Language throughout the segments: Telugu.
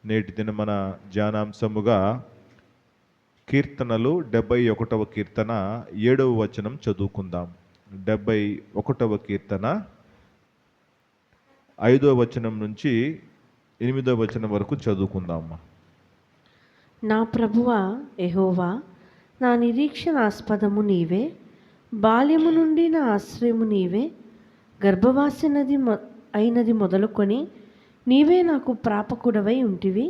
నేటి దిన మన ధ్యానాంశముగా కీర్తనలు 71వ కీర్తన 7వ వచనం చదువుకుందాం. 71వ కీర్తన 5వ వచనం నుంచి 8వ వచనం వరకు చదువుకుందాం. నా ప్రభువా యెహోవా, నా నిరీక్షణాస్పదము నీవే, బాల్యము నుండి నా ఆశ్రయము నీవే. గర్భవాసినది అయినది మొదలుకొని నీవే నాకు ప్రాపకుడవై ఉంటివి.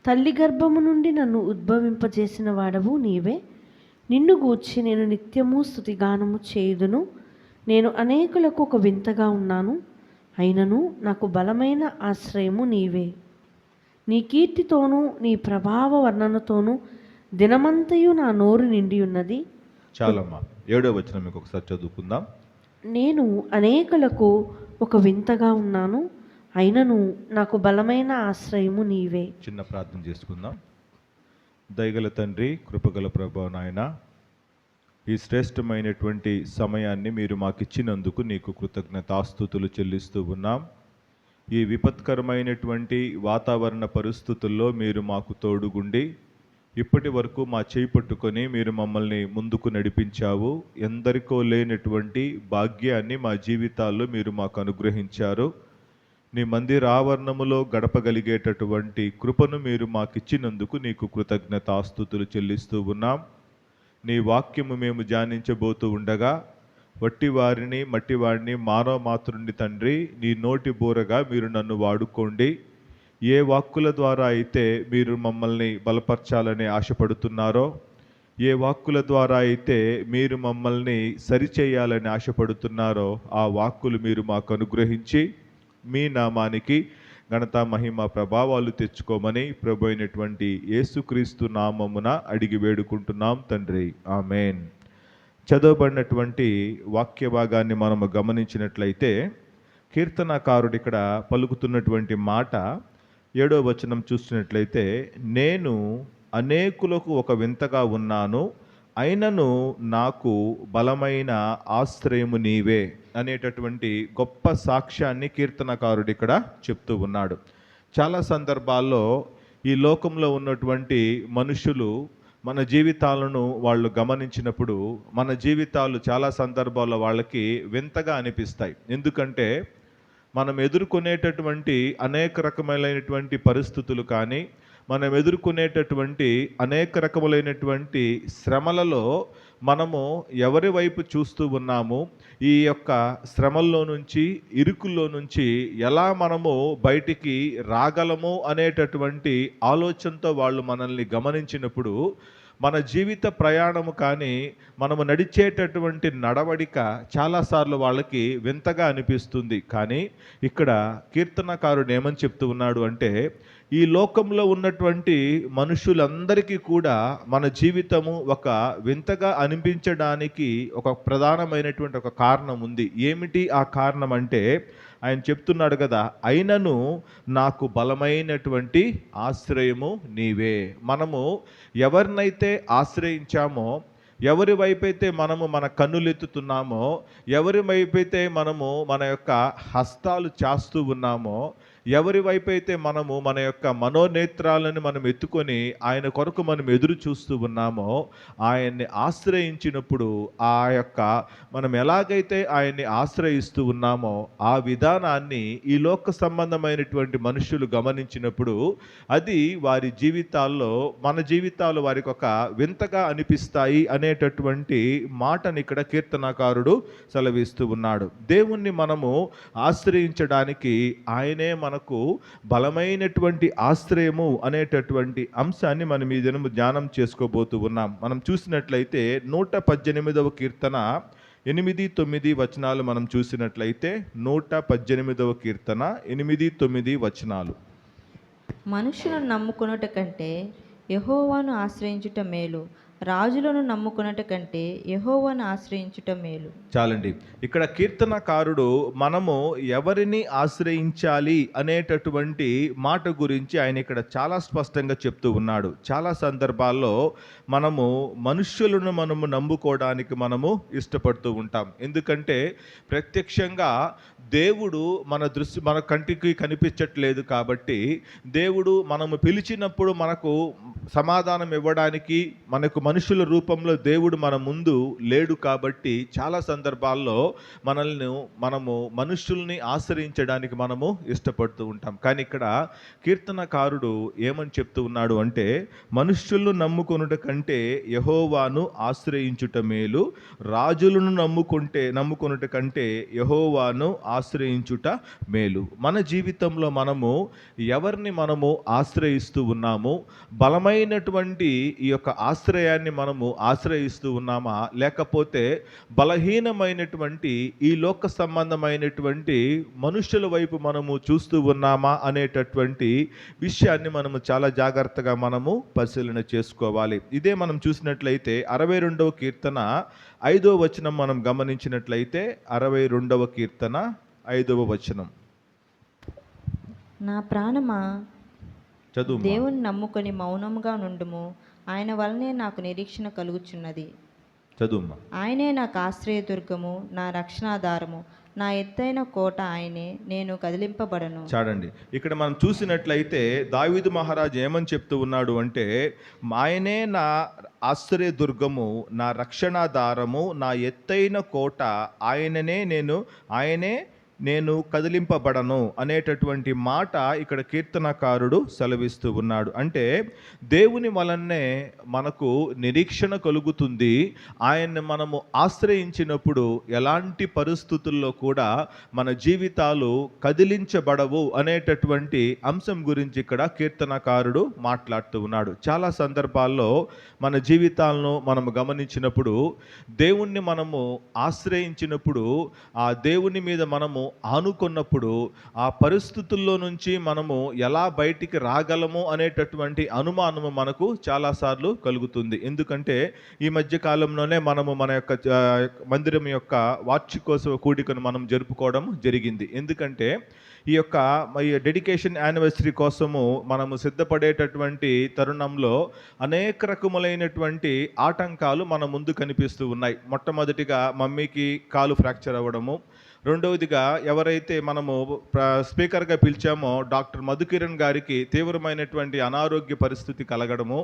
తల్లి గర్భము నుండి నన్ను ఉద్భవింపజేసిన వాడవు నీవే. నిన్ను గూర్చి నేను నిత్యము స్తుతిగానము చేయుదును. నేను అనేకులకు ఒక వింతగా ఉన్నాను, అయినను నాకు బలమైన ఆశ్రయము నీవే. నీ కీర్తితోనూ నీ ప్రభావ వర్ణనతోనూ దినమంతయు నా నోరు నిండి ఉన్నది. చాలమ్మా, 7వ వచనం మీకు ఒకసారి చదువుకుందాం. నేను అనేకులకు ఒక వింతగా ఉన్నాను, అయినను నాకు బలమైన ఆశ్రయము నీవే. చిన్న ప్రార్థన చేసుకుందాం. దయగల తండ్రి, కృపగల ప్రభు నాయన, ఈ శ్రేష్టమైనటువంటి సమయాన్ని మీరు మాకు ఇచ్చినందుకు నీకు కృతజ్ఞతాస్తుతులు చెల్లిస్తూ ఉన్నాం. ఈ విపత్కరమైనటువంటి వాతావరణ పరిస్థితుల్లో మీరు మాకు తోడుగుండి ఇప్పటి వరకు మా చేయి పట్టుకొని మీరు మమ్మల్ని ముందుకు నడిపించావు. ఎందరికో లేనటువంటి భాగ్యాన్ని మా జీవితాల్లో మీరు మాకు అనుగ్రహించారు. నీ మందిర ఆవరణములో గడపగలిగేటటువంటి కృపను మీరు మాకు ఇచ్చినందుకు నీకు కృతజ్ఞతాస్తుతులు చెల్లిస్తూ ఉన్నాం. నీ వాక్యము మేము ధ్యానించబోతూ ఉండగా వట్టి వారిని మట్టివాడిని మానవ మాతృని తండ్రి, నీ నోటి బూరగా మీరు నన్ను వాడుకోండి. ఏ వాక్కుల ద్వారా అయితే మీరు మమ్మల్ని బలపరచాలని ఆశపడుతున్నారో, ఏ వాక్కుల ద్వారా అయితే మీరు మమ్మల్ని సరిచేయాలని ఆశపడుతున్నారో, ఆ వాక్కులు మీరు మాకు అనుగ్రహించి మీ నామానికి ఘనత మహిమ ప్రభావాలు తెచ్చుకోమని ప్రభు అయినటువంటి యేసుక్రీస్తు నామమున అడిగి వేడుకుంటున్నాం తండ్రి, ఆమేన్. చదవబడినటువంటి వాక్య భాగాన్ని మనము గమనించినట్లయితే కీర్తనకారుడు ఇక్కడ పలుకుతున్నటువంటి మాట 7వ వచనం చూసినట్లయితే, నేను అనేకులకు ఒక వింతగా ఉన్నాను, అయినను నాకు బలమైన ఆశ్రయము నీవే అనేటటువంటి గొప్ప సాక్ష్యాన్ని కీర్తనకారుడు ఇక్కడ చెప్తూ ఉన్నాడు. చాలా సందర్భాల్లో ఈ లోకంలో ఉన్నటువంటి మనుషులు మన జీవితాలను వాళ్ళు గమనించినప్పుడు మన జీవితాలు చాలా సందర్భాల్లో వాళ్ళకి వింతగా అనిపిస్తాయి. ఎందుకంటే మనం ఎదుర్కొనేటటువంటి అనేక రకములైనటువంటి పరిస్థితులు కానీ, మనం ఎదుర్కొనేటటువంటి అనేక రకములైనటువంటి శ్రమలలో మనము ఎవరి వైపు చూస్తూ ఉన్నాము, ఈ యొక్క శ్రమల్లో నుంచి, ఇరుకుల్లో నుంచి ఎలా మనము బయటికి రాగలము అనేటటువంటి ఆలోచనతో వాళ్ళు మనల్ని గమనించినప్పుడు మన జీవిత ప్రయాణము కానీ, మనము నడిచేటటువంటి నడవడిక చాలాసార్లు వాళ్ళకి వింతగా అనిపిస్తుంది. కానీ ఇక్కడ కీర్తనకారుడు ఏమని చెప్తూ ఉన్నాడు అంటే, ఈ లోకంలో ఉన్నటువంటి మనుషులందరికీ కూడా మన జీవితము ఒక వింతగా అనిపించడానికి ఒక ప్రధానమైనటువంటి ఒక కారణం ఉంది. ఏమిటి ఆ కారణం అంటే, ఆయన చెప్తున్నాడు కదా, అయినను నాకు బలమైనటువంటి ఆశ్రయము నీవే. మనము ఎవరినైతే ఆశ్రయించామో, ఎవరి వైపైతే మనము మన కన్నులెత్తుతున్నామో, ఎవరి వైపైతే మనము మన యొక్క హస్తాలు చాస్తూ ఉన్నామో, ఎవరి వైపైతే మనము మన యొక్క మనోనేత్రాలను మనం ఎత్తుకొని ఆయన కొరకు మనం ఎదురు చూస్తూ ఉన్నామో, ఆయన్ని ఆశ్రయించినప్పుడు ఆ యొక్క మనం ఎలాగైతే ఆయన్ని ఆశ్రయిస్తూ ఉన్నామో ఆ విధానాన్ని ఈ లోక సంబంధమైనటువంటి మనుషులు గమనించినప్పుడు అది వారి జీవితాల్లో మన జీవితాలు వారికి ఒక వింతగా అనిపిస్తాయి అనేటటువంటి మాటని ఇక్కడ కీర్తనకారుడు సెలవిస్తూ ఉన్నాడు. దేవుణ్ణి మనము ఆశ్రయించడానికి ఆయనే మనకు బలమైనటువంటి ఆశ్రయము అనేటటువంటి అంశాన్ని మనం ఈ దినము ధ్యానం చేసుకోబోతూ ఉన్నాం. మనం చూసినట్లయితే 118వ కీర్తన 8-9 వచనాలు మనం చూసినట్లయితే 118వ కీర్తన 8-9 వచనాలు. మనుషులను నమ్ముకొనుట కంటే యెహోవాను ఆశ్రయించుట మేలు. రాజులను నమ్ముకొనుట కంటే యెహోవాను ఆశ్రయించుట మేలు. చాలండి. ఇక్కడ కీర్తనకారుడు మనము ఎవరిని ఆశ్రయించాలి అనేటటువంటి మాట గురించి ఆయన ఇక్కడ చాలా స్పష్టంగా చెప్తూ ఉన్నాడు. చాలా సందర్భాల్లో మనము మనుష్యులను మనము నమ్ముకోవడానికి మనము ఇష్టపడుతూ ఉంటాం. ఎందుకంటే ప్రత్యక్షంగా దేవుడు మన కంటికి కనిపించట్లేదు కాబట్టి దేవుడు మనము పిలిచినప్పుడు మనకు సమాధానం ఇవ్వడానికి మనకు మనుషుల రూపంలో దేవుడు మన ముందు లేడు కాబట్టి చాలా సందర్భాల్లో మనము మనుషుల్ని ఆశ్రయించడానికి మనము ఇష్టపడుతూ ఉంటాం. కానీ ఇక్కడ కీర్తనకారుడు ఏమని చెప్తూ ఉన్నాడు అంటే, మనుష్యులను నమ్ముకొనుట కంటే యెహోవాను ఆశ్రయించుట మేలు, రాజులను నమ్ముకొనుట కంటే యెహోవాను ఆశ్రయించుట మేలు. మన జీవితంలో మనము ఎవరిని మనము ఆశ్రయిస్తూ ఉన్నాము? బలమైనటువంటి ఈ యొక్క ఆశ్రయాన్ని మనము ఆశ్రయిస్తూ ఉన్నామా, లేకపోతే బలహీనమైనటువంటి ఈ లోక సంబంధమైనటువంటి మనుషుల వైపు మనము చూస్తూ ఉన్నామా అనేటటువంటి విషయాన్ని మనము చాలా జాగ్రత్తగా మనము పరిశీలన చేసుకోవాలి. ఇదే మనం చూసినట్లయితే 62వ కీర్తన 5వ వచనం మనం గమనించినట్లయితే 62వ కీర్తన 5వ వచనం నా ప్రాణమా, చదువు. దేవుని నమ్ముకొని మౌనముగా నుండుము. ఆయన వలనే నాకు నిరీక్షణ కలుగుచున్నది. చదువుమ్మా. ఆయనే నాకు ఆశ్రయదుర్గము, నా రక్షణాధారము, నా ఎత్తైన కోట ఆయనే, నేను కదిలింపబడను. చాడండి. ఇక్కడ మనం చూసినట్లయితే దావీదు మహారాజు ఏమని చెప్తూ ఉన్నాడు అంటే, ఆయనే నా ఆశ్రయదుర్గము, నా రక్షణాధారము, నా ఎత్తైన కోట ఆయనే నేను కదిలింపబడను అనేటటువంటి మాట ఇక్కడ కీర్తనకారుడు సెలవిస్తూ ఉన్నాడు. అంటే దేవుని వలనే మనకు నిరీక్షణ కలుగుతుంది. ఆయన్ని మనము ఆశ్రయించినప్పుడు ఎలాంటి పరిస్థితుల్లో కూడా మన జీవితాలు కదిలించబడవు అనేటటువంటి అంశం గురించి ఇక్కడ కీర్తనకారుడు మాట్లాడుతూ ఉన్నాడు. చాలా సందర్భాల్లో మన జీవితాలను మనము గమనించినప్పుడు, దేవుణ్ణి మనము ఆశ్రయించినప్పుడు, ఆ దేవుని మీద మనము ఆనుకున్నప్పుడు ఆ పరిస్థితుల్లో నుంచి మనము ఎలా బయటికి రాగలము అనేటటువంటి అనుమానము మనకు చాలాసార్లు కలుగుతుంది. ఎందుకంటే ఈ మధ్య కాలంలోనే మనము మన యొక్క మందిరం యొక్క వార్షికోత్సవ కూడికను మనం జరుపుకోవడం జరిగింది. ఎందుకంటే ఈ యొక్క డెడికేషన్ యానివర్సరీ కోసము మనము సిద్ధపడేటటువంటి తరుణంలో అనేక రకములైనటువంటి ఆటంకాలు మన ముందు కనిపిస్తూ ఉన్నాయి. మొట్టమొదటిగా మమ్మీకి కాలు ఫ్రాక్చర్ అవ్వడము, రెండవదిగా ఎవరైతే మనము స్పీకర్గా పిలిచామో డాక్టర్ మధుకిరణ్ గారికి తీవ్రమైనటువంటి అనారోగ్య పరిస్థితి కలగడము,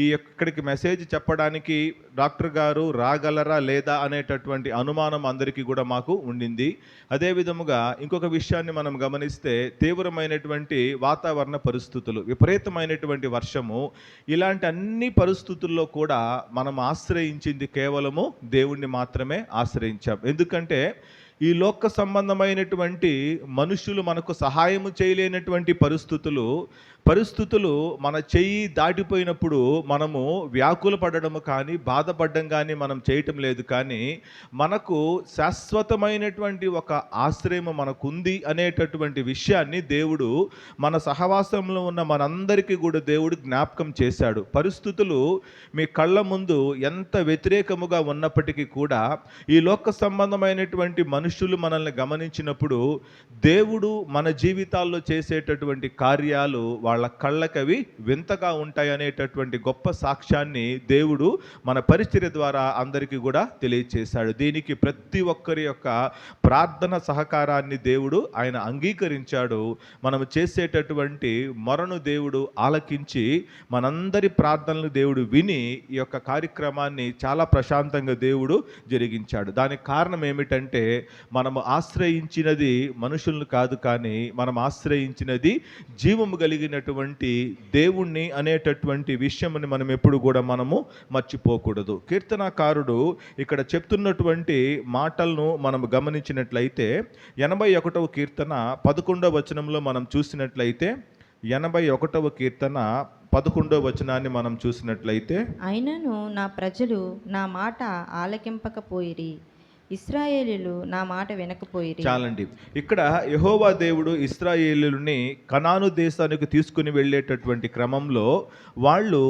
ఇక్కడికి మెసేజ్ చెప్పడానికి డాక్టర్ గారు రాగలరా లేదా అనేటటువంటి అనుమానం అందరికీ కూడా మాకు ఉండింది. అదే విధముగా ఇంకొక విషయాన్ని మనం గమనిస్తే, తీవ్రమైనటువంటి వాతావరణ పరిస్థితులు, విపరీతమైనటువంటి వర్షము, ఇలాంటి అన్ని పరిస్థితుల్లో కూడా మనం ఆశ్రయించింది కేవలము దేవుణ్ణి మాత్రమే ఆశ్రయించాం. ఎందుకంటే ఈ లోక సంబంధమైనటువంటి మనుషులు మనకు సహాయము చేయలేనటువంటి పరిస్థితులు మన చెయ్యి దాటిపోయినప్పుడు మనము వ్యాకుల పడడము కానీ బాధపడడం కానీ మనం చేయటం లేదు. కానీ మనకు శాశ్వతమైనటువంటి ఒక ఆశ్రయం మనకుంది అనేటటువంటి విషయాన్ని దేవుడు మన సహవాసంలో ఉన్న మనందరికీ కూడా దేవుడు జ్ఞాపకం చేశాడు. పరిస్థితులు మీ కళ్ళ ముందు ఎంత వ్యతిరేకముగా ఉన్నప్పటికీ కూడా ఈ లోక సంబంధమైనటువంటి మనుషులు మనల్ని గమనించినప్పుడు దేవుడు మన జీవితాల్లో చేసేటటువంటి కార్యాలు వాళ్ళ కళ్ళకవి వింతగా ఉంటాయి అనేటటువంటి గొప్ప సాక్ష్యాన్ని దేవుడు మన పరిచర్య ద్వారా అందరికీ కూడా తెలియచేశాడు. దీనికి ప్రతి ఒక్కరి యొక్క ప్రార్థన సహకారాన్ని దేవుడు ఆయన అంగీకరించాడు. మనం చేసేటటువంటి మొరను దేవుడు ఆలకించి మనందరి ప్రార్థనలు దేవుడు విని ఈ యొక్క కార్యక్రమాన్ని చాలా ప్రశాంతంగా దేవుడు జరిగించాడు. దానికి కారణం ఏమిటంటే, మనము ఆశ్రయించినది మనుషులను కాదు, కానీ మనం ఆశ్రయించినది జీవము కలిగినటువంటి దేవుణ్ణి అనేటటువంటి విషయముని మనం ఎప్పుడు కూడా మనము మర్చిపోకూడదు. కీర్తనకారుడు ఇక్కడ చెప్తున్నటువంటి మాటలను మనం గమనించినట్లయితే 81వ కీర్తన 11వ వచనంలో మనం చూసినట్లయితే 81వ కీర్తన 11వ వచనాన్ని మనం చూసినట్లయితే, అయినను నా ప్రజలు నా మాట ఆలకింపకపోయిరి, ఇశ్రాయేలీయులు నా మాట వినకపోయిరి. చాలండి. ఇక్కడ యెహోవా దేవుడు ఇశ్రాయేలీయులని కనాను దేశానికి తీసుకుని వెళ్ళేటటువంటి క్రమంలో వాళ్ళు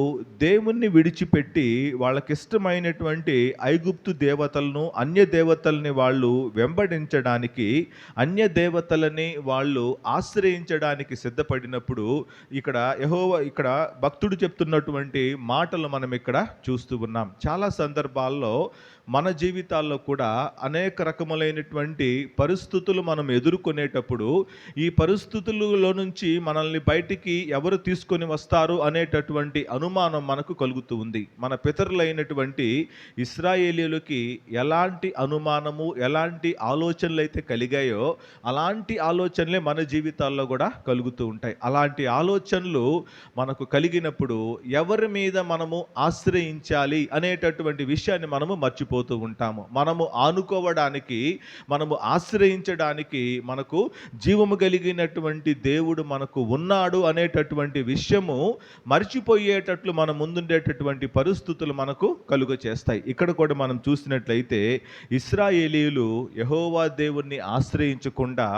దేవుణ్ణి విడిచిపెట్టి వాళ్ళకిష్టమైనటువంటి ఐగుప్తు దేవతలను, అన్య దేవతల్ని వాళ్ళు వెంబడించడానికి, అన్య దేవతలని వాళ్ళు ఆశ్రయించడానికి సిద్ధపడినప్పుడు ఇక్కడ భక్తుడు చెప్తున్నటువంటి మాటలు మనం ఇక్కడ చూస్తూ ఉన్నాం. చాలా సందర్భాల్లో మన జీవితాల్లో కూడా అనేక రకములైనటువంటి పరిస్థితులు మనం ఎదుర్కొనేటప్పుడు ఈ పరిస్థితులలో నుంచి మనల్ని బయటికి ఎవరు తీసుకొని వస్తారు అనేటటువంటి అనుమానం మనకు కలుగుతూ ఉంది. మన పితరులైనటువంటి ఇశ్రాయేలీయులకి ఎలాంటి అనుమానము, ఎలాంటి ఆలోచనలు అయితే కలిగాయో అలాంటి ఆలోచనలే మన జీవితాల్లో కూడా కలుగుతూ ఉంటాయి. అలాంటి ఆలోచనలు మనకు కలిగినప్పుడు ఎవరి మీద మనము ఆశ్రయించాలి అనేటటువంటి విషయాన్ని మనము మర్చిపోతూ ఉంటాము. మనము ఆనుకోవడానికి, మనము ఆశ్రయించడానికి మనకు జీవము కలిగినటువంటి దేవుడు మనకు ఉన్నాడు అనేటటువంటి విషయము మర్చిపోయేటట్లు మన ముందుండేటటువంటి పరిస్థితులు మనకు కలుగ చేస్తాయి. ఇక్కడ కూడా మనం చూసినట్లయితే ఇశ్రాయేలీయులు యెహోవా దేవుణ్ణి ఆశ్రయించకుండా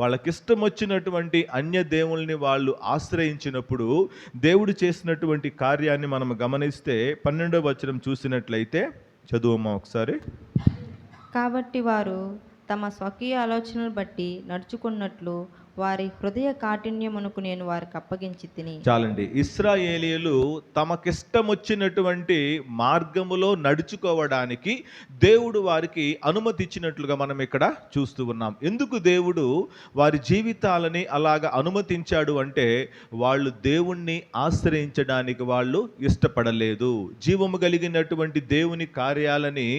వాళ్ళకిష్టం వచ్చినటువంటి అన్య దేవుల్ని వాళ్ళు ఆశ్రయించినప్పుడు దేవుడు చేసినటువంటి కార్యాన్ని మనం గమనిస్తే 12వ వచనం చూసినట్లయితే చదువమ్మా ఒకసారి. కాబట్టి వారు తమ స్వకీయ ఆలోచనలు బట్టి నడుచుకున్నట్లు వారి హృదయ కాఠిన్యమునకు నేను వారికి అప్పగించి తిని. చాలండి. ఇశ్రాయేలీయులు తమకిష్టం వచ్చినటువంటి మార్గములో నడుచుకోవడానికి దేవుడు వారికి అనుమతి ఇచ్చినట్లుగా మనం ఇక్కడ చూస్తూ ఉన్నాం. ఎందుకు దేవుడు వారి జీవితాలని అలాగ అనుమతించాడు అంటే వాళ్ళు దేవుణ్ణి ఆశ్రయించడానికి వాళ్ళు ఇష్టపడలేదు. జీవము కలిగినటువంటి దేవుని కార్యాలని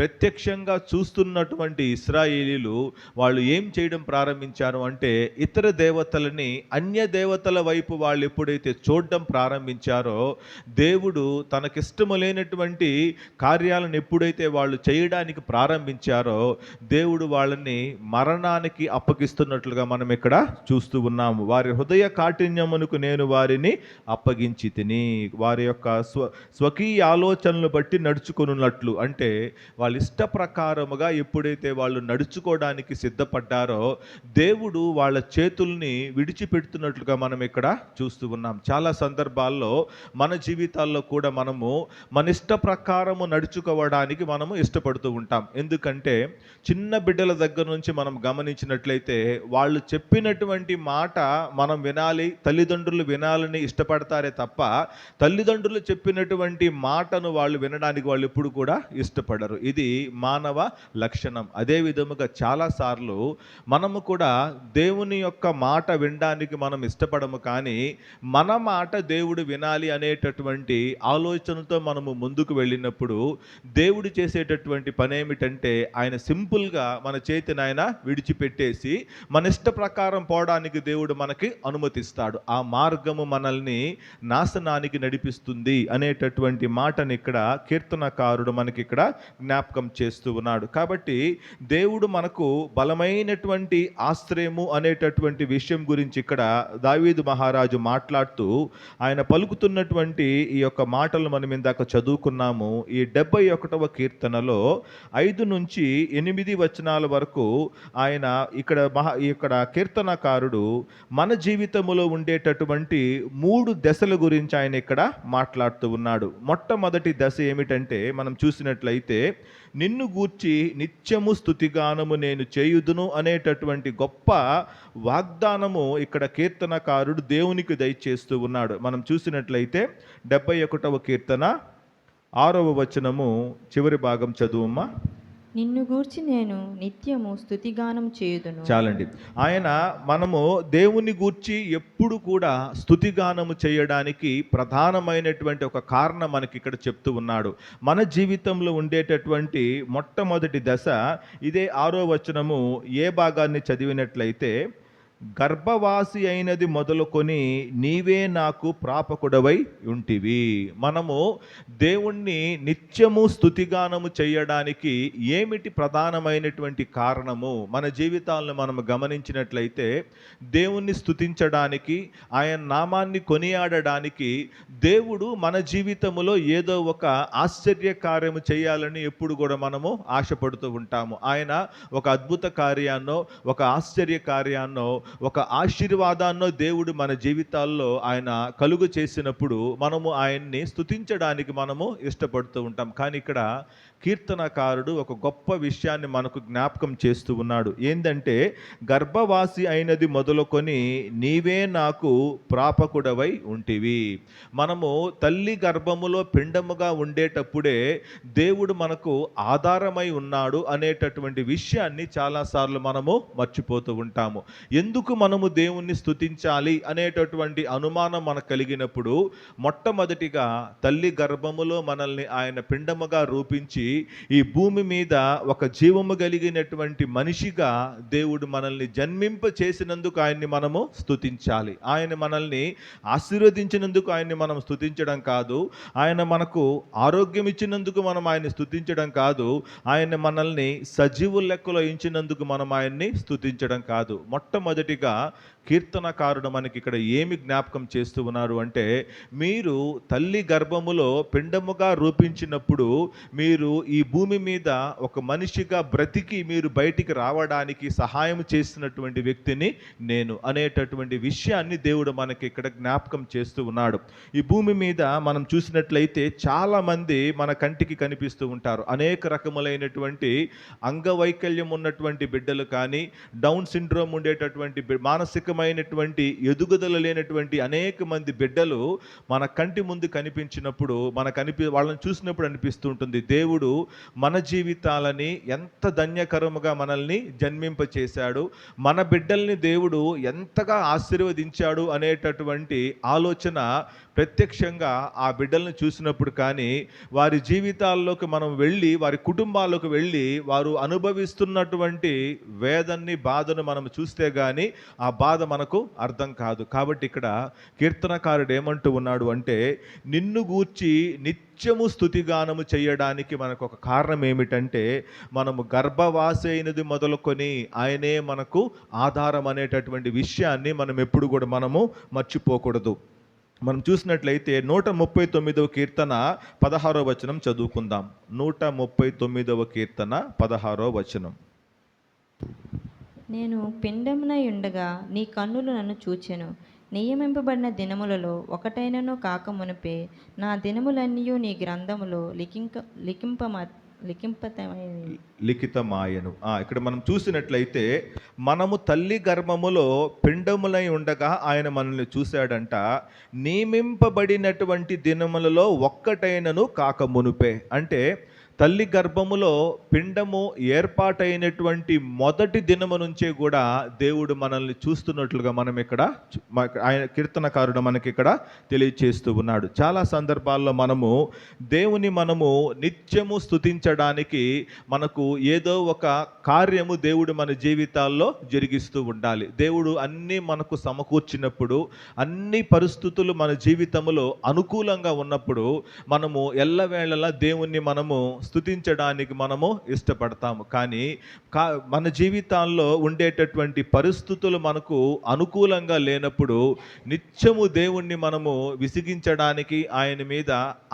ప్రత్యక్షంగా చూస్తున్నటువంటి ఇశ్రాయేలీయులు వాళ్ళు ఏం చేయడం ప్రారంభించారు అంటే ఇతర దేవతలని, అన్య దేవతల వైపు వాళ్ళు ఎప్పుడైతే చూడడం ప్రారంభించారో దేవుడు తనకిష్టము లేనటువంటి కార్యాలను ఎప్పుడైతే వాళ్ళు చేయడానికి ప్రారంభించారో దేవుడు వాళ్ళని మరణానికి అప్పగిస్తున్నట్లుగా మనం ఇక్కడ చూస్తూ ఉన్నాము. వారి హృదయ కాఠిన్యమునకు నేను వారిని అప్పగించి తిని, వారి యొక్క స్వకీయ ఆలోచనలు బట్టి నడుచుకున్నట్లు, అంటే వాళ్ళ ఇష్ట ప్రకారముగా ఎప్పుడైతే వాళ్ళు నడుచుకోవడానికి సిద్ధపడ్డారో దేవుడు వాళ్ళ చేతుల్ని విడిచిపెడుతున్నట్లుగా మనం ఇక్కడ చూస్తూ ఉన్నాం. చాలా సందర్భాల్లో మన జీవితాల్లో కూడా మనము మన ఇష్ట ప్రకారము నడుచుకోవడానికి మనము ఇష్టపడుతూ ఉంటాం. ఎందుకంటే చిన్న బిడ్డల దగ్గర నుంచి మనం గమనించినట్లయితే వాళ్ళు చెప్పినటువంటి మాట మనం వినాలి, తల్లిదండ్రులు వినాలని ఇష్టపడతారే తప్ప తల్లిదండ్రులు చెప్పినటువంటి మాటను వాళ్ళు వినడానికి వాళ్ళు ఎప్పుడు కూడా ఇష్టపడరు. ఇది మానవ లక్షణం. అదే విధముగా చాలాసార్లు మనము కూడా దేవుని యొక్క మాట వినడానికి మనం ఇష్టపడము, కానీ మన మాట దేవుడు వినాలి అనేటటువంటి ఆలోచనతో మనము ముందుకు వెళ్ళినప్పుడు దేవుడు చేసేటటువంటి పని ఏమిటంటే ఆయన సింపుల్గా మన చేతిని ఆయన విడిచిపెట్టేసి మన ఇష్ట ప్రకారం పోవడానికి దేవుడు మనకి అనుమతిస్తాడు. ఆ మార్గము మనల్ని నాశనానికి నడిపిస్తుంది అనేటటువంటి మాటని ఇక్కడ కీర్తనకారుడు మనకి ఇక్కడ జ్ఞాపకం చేస్తూ ఉన్నాడు. కాబట్టి దేవుడు మనకు బలమైనటువంటి ఆశ్రయము అనేటటువంటి విషయం గురించి ఇక్కడ దావీదు మహారాజు మాట్లాడుతూ ఆయన పలుకుతున్నటువంటి ఈ యొక్క మాటలు మనం ఇందాక చదువుకున్నాము. ఈ 71వ కీర్తనలో 5 నుంచి 8 వచనాల వరకు ఆయన ఇక్కడ కీర్తనకారుడు మన జీవితంలో ఉండేటటువంటి 3 దశల గురించి ఆయన ఇక్కడ మాట్లాడుతూ ఉన్నాడు. మొట్టమొదటి దశ ఏమిటంటే మనం చూసినట్లయితే నిన్ను గూర్చి నిత్యము స్తుతిగానము నేను చేయుదును అనేటటువంటి గొప్ప వాగ్దానము ఇక్కడ కీర్తనకారుడు దేవునికి దయచేస్తూ ఉన్నాడు. మనం చూసినట్లయితే 71వ కీర్తన 6వ వచనము చివరి భాగం చదువమ్మా. నిన్ను గూర్చి నేను నిత్యము స్తుతిగానం చేయుదును. చాలండి. మనము దేవుని గూర్చి ఎప్పుడు కూడా స్తుతిగానము చేయడానికి ప్రధానమైనటువంటి ఒక కారణం మనకి ఇక్కడ చెప్తూ ఉన్నాడు. మన జీవితంలో ఉండేటటువంటి మొట్టమొదటి దశ ఇదే. 6వ వచనము ఏ భాగాన్ని చదివినట్లయితే గర్భవాసి అయినది మొదలుకొని నీవే నాకు ప్రాపకుడవై ఉంటివి. మనము దేవుణ్ణి నిత్యము స్తుతిగానము చేయడానికి ఏమిటి ప్రధానమైనటువంటి కారణము? మన జీవితాలను మనము గమనించినట్లయితే దేవుణ్ణి స్తుతించడానికి, ఆయన నామాన్ని కొనియాడడానికి దేవుడు మన జీవితములో ఏదో ఒక ఆశ్చర్య కార్యము చేయాలని ఎప్పుడు కూడా మనము ఆశపడుతూ ఉంటాము. ఆయన ఒక అద్భుత కార్యాన్నో, ఒక ఆశ్చర్య కార్యాన్నో, ఒక ఆశీర్వాదాన్నో దేవుడు మన జీవితాల్లో ఆయన కలుగు చేసినప్పుడు మనము ఆయన్ని స్తుతించడానికి మనము ఇష్టపడుతూ ఉంటాం. కానీ ఇక్కడ కీర్తనకారుడు ఒక గొప్ప విషయాన్ని మనకు జ్ఞాపకం చేస్తూ ఉన్నాడు. ఏంటంటే, గర్భవాసి అయినది మొదలుకొని నీవే నాకు ప్రాపకుడవై ఉంటివి. మనము తల్లి గర్భములో పిండముగా ఉండేటప్పుడే దేవుడు మనకు ఆధారమై ఉన్నాడు అనేటటువంటి విషయాన్ని చాలాసార్లు మనము మర్చిపోతూ ఉంటాము. ఎందుకు మనము దేవుణ్ణి స్తుతించాలి అనేటటువంటి అనుమానం మనకు కలిగినప్పుడు, మొట్టమొదటిగా తల్లి గర్భములో మనల్ని ఆయన పిండముగా రూపించి ఈ భూమి మీద ఒక జీవము కలిగినటువంటి మనిషిగా దేవుడు మనల్ని జన్మింప చేసినందుకు ఆయన్ని మనము స్తుతించాలి. ఆయన మనల్ని ఆశీర్వదించినందుకు ఆయన్ని మనం స్తుతించడం కాదు, ఆయన మనకు ఆరోగ్యం ఇచ్చినందుకు మనం ఆయన్ని స్తుతించడం కాదు, ఆయన మనల్ని సజీవుల లెక్కలో ఉంచినందుకు మనం ఆయన్ని స్తుతించడం కాదు. మొట్టమొదటిగా కీర్తనకారుడు మనకి ఇక్కడ ఏమి జ్ఞాపకం చేస్తూ ఉన్నారు అంటే, మీరు తల్లి గర్భములో పిండముగా రూపించినప్పుడు మీరు ఈ భూమి మీద ఒక మనిషిగా బ్రతికి మీరు బయటికి రావడానికి సహాయం చేసినటువంటి వ్యక్తిని నేను అనేటటువంటి విషయాన్ని దేవుడు మనకి ఇక్కడ జ్ఞాపకం చేస్తూ ఉన్నాడు. ఈ భూమి మీద మనం చూసినట్లయితే చాలామంది మన కంటికి కనిపిస్తూ ఉంటారు. అనేక రకములైనటువంటి అంగవైకల్యం ఉన్నటువంటి బిడ్డలు కానీ, డౌన్ సిండ్రోమ్ ఉండేటటువంటి మానసికమైనటువంటి ఎదుగుదల లేనటువంటి అనేక మంది బిడ్డలు మన కంటి ముందు కనిపించినప్పుడు వాళ్ళని చూసినప్పుడు అనిపిస్తూ ఉంటుంది, దేవుడు మన జీవితాలని ఎంత ధన్యకరముగా మనల్ని జన్మింప చేశాడు, మన బిడ్డల్ని దేవుడు ఎంతగా ఆశీర్వదించాడు అనేటటువంటి ఆలోచన ప్రత్యక్షంగా ఆ బిడ్డలను చూసినప్పుడు కానీ, వారి జీవితాల్లోకి మనం వెళ్ళి, వారి కుటుంబాల్లోకి వెళ్ళి వారు అనుభవిస్తున్నటువంటి వేదన్ని, బాధను మనం చూస్తే కానీ ఆ బాధ మనకు అర్థం కాదు. కాబట్టి ఇక్కడ కీర్తనకారుడు ఏమంటూ ఉన్నాడు అంటే, నిన్ను గూర్చి నిత్యము స్తుతిగానము చేయడానికి మనకు ఒక కారణం ఏమిటంటే, మనము గర్భవాసి అయినది మొదలుకొని ఆయనే మనకు ఆధారం అనేటటువంటి విషయాన్ని మనం ఎప్పుడు కూడా మనము మర్చిపోకూడదు. మనం చూసినట్లయితే 139వ కీర్తన 16వ వచనం చదువుకుందాం. 139వ కీర్తన 16వ వచనం. నేను పిండమునై ఉండగా నీ కన్నులు నన్ను చూచెను. నియమింపబడిన దినములలో ఒకటైనను కాక మునిపే నా దినములన్నీయు నీ గ్రంథములో లిఖితమాయను. ఇక్కడ మనం చూసినట్లయితే, మనము తల్లి గర్భములో పిండములై ఉండగా ఆయన మనల్ని చూశాడంట. నియమింపబడినటువంటి దినములలో ఒక్కటైనను కాక మునుపే అంటే, తల్లి గర్భములో పిండము ఏర్పాటైనటువంటి మొదటి దినము నుంచే కూడా దేవుడు మనల్ని చూస్తున్నట్లుగా మనం ఇక్కడ ఆయన కీర్తనకారుడు మనకి ఇక్కడ తెలియచేస్తూ ఉన్నాడు. చాలా సందర్భాల్లో మనము దేవుని నిత్యము స్తుతించడానికి మనకు ఏదో ఒక కార్యము దేవుడు మన జీవితాల్లో జరిగిస్తూ ఉండాలి. దేవుడు అన్నీ మనకు సమకూర్చినప్పుడు, అన్ని పరిస్థితులు మన జీవితంలో అనుకూలంగా ఉన్నప్పుడు మనము ఎల్లవేళలా దేవుణ్ణి మనము స్తుతించడానికి మనము ఇష్టపడతాము. కానీ మన జీవితాల్లో ఉండేటటువంటి పరిస్థితులు మనకు అనుకూలంగా లేనప్పుడు నిత్యము దేవుణ్ణి మనము విసిగించడానికి, ఆయన మీద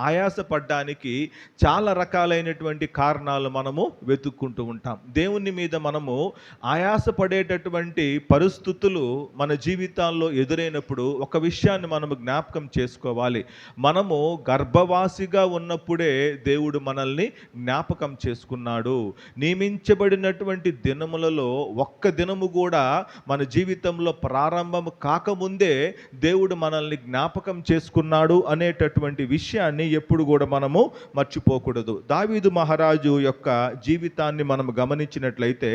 ఆయాసపడడానికి చాలా రకాలైనటువంటి కారణాలు మనము వెతుక్కుంటూ ఉంటాం. దేవుని మీద మనము ఆయాసపడేటటువంటి పరిస్థితులు మన జీవితాల్లో ఎదురైనప్పుడు ఒక విషయాన్ని మనము జ్ఞాపకం చేసుకోవాలి. మనము గర్భవాసిగా ఉన్నప్పుడే దేవుడు మనల్ని జ్ఞాపకం చేసుకున్నాడు. నియమించబడినటువంటి దినములలో ఒక్క దినము కూడా మన జీవితంలో ప్రారంభం కాకముందే దేవుడు మనల్ని జ్ఞాపకం చేసుకున్నాడు అనేటటువంటి విషయాన్ని ఎప్పుడు కూడా మనము మర్చిపోకూడదు. దావీదు మహారాజు యొక్క జీవితాన్ని మనం గమనించినట్లయితే,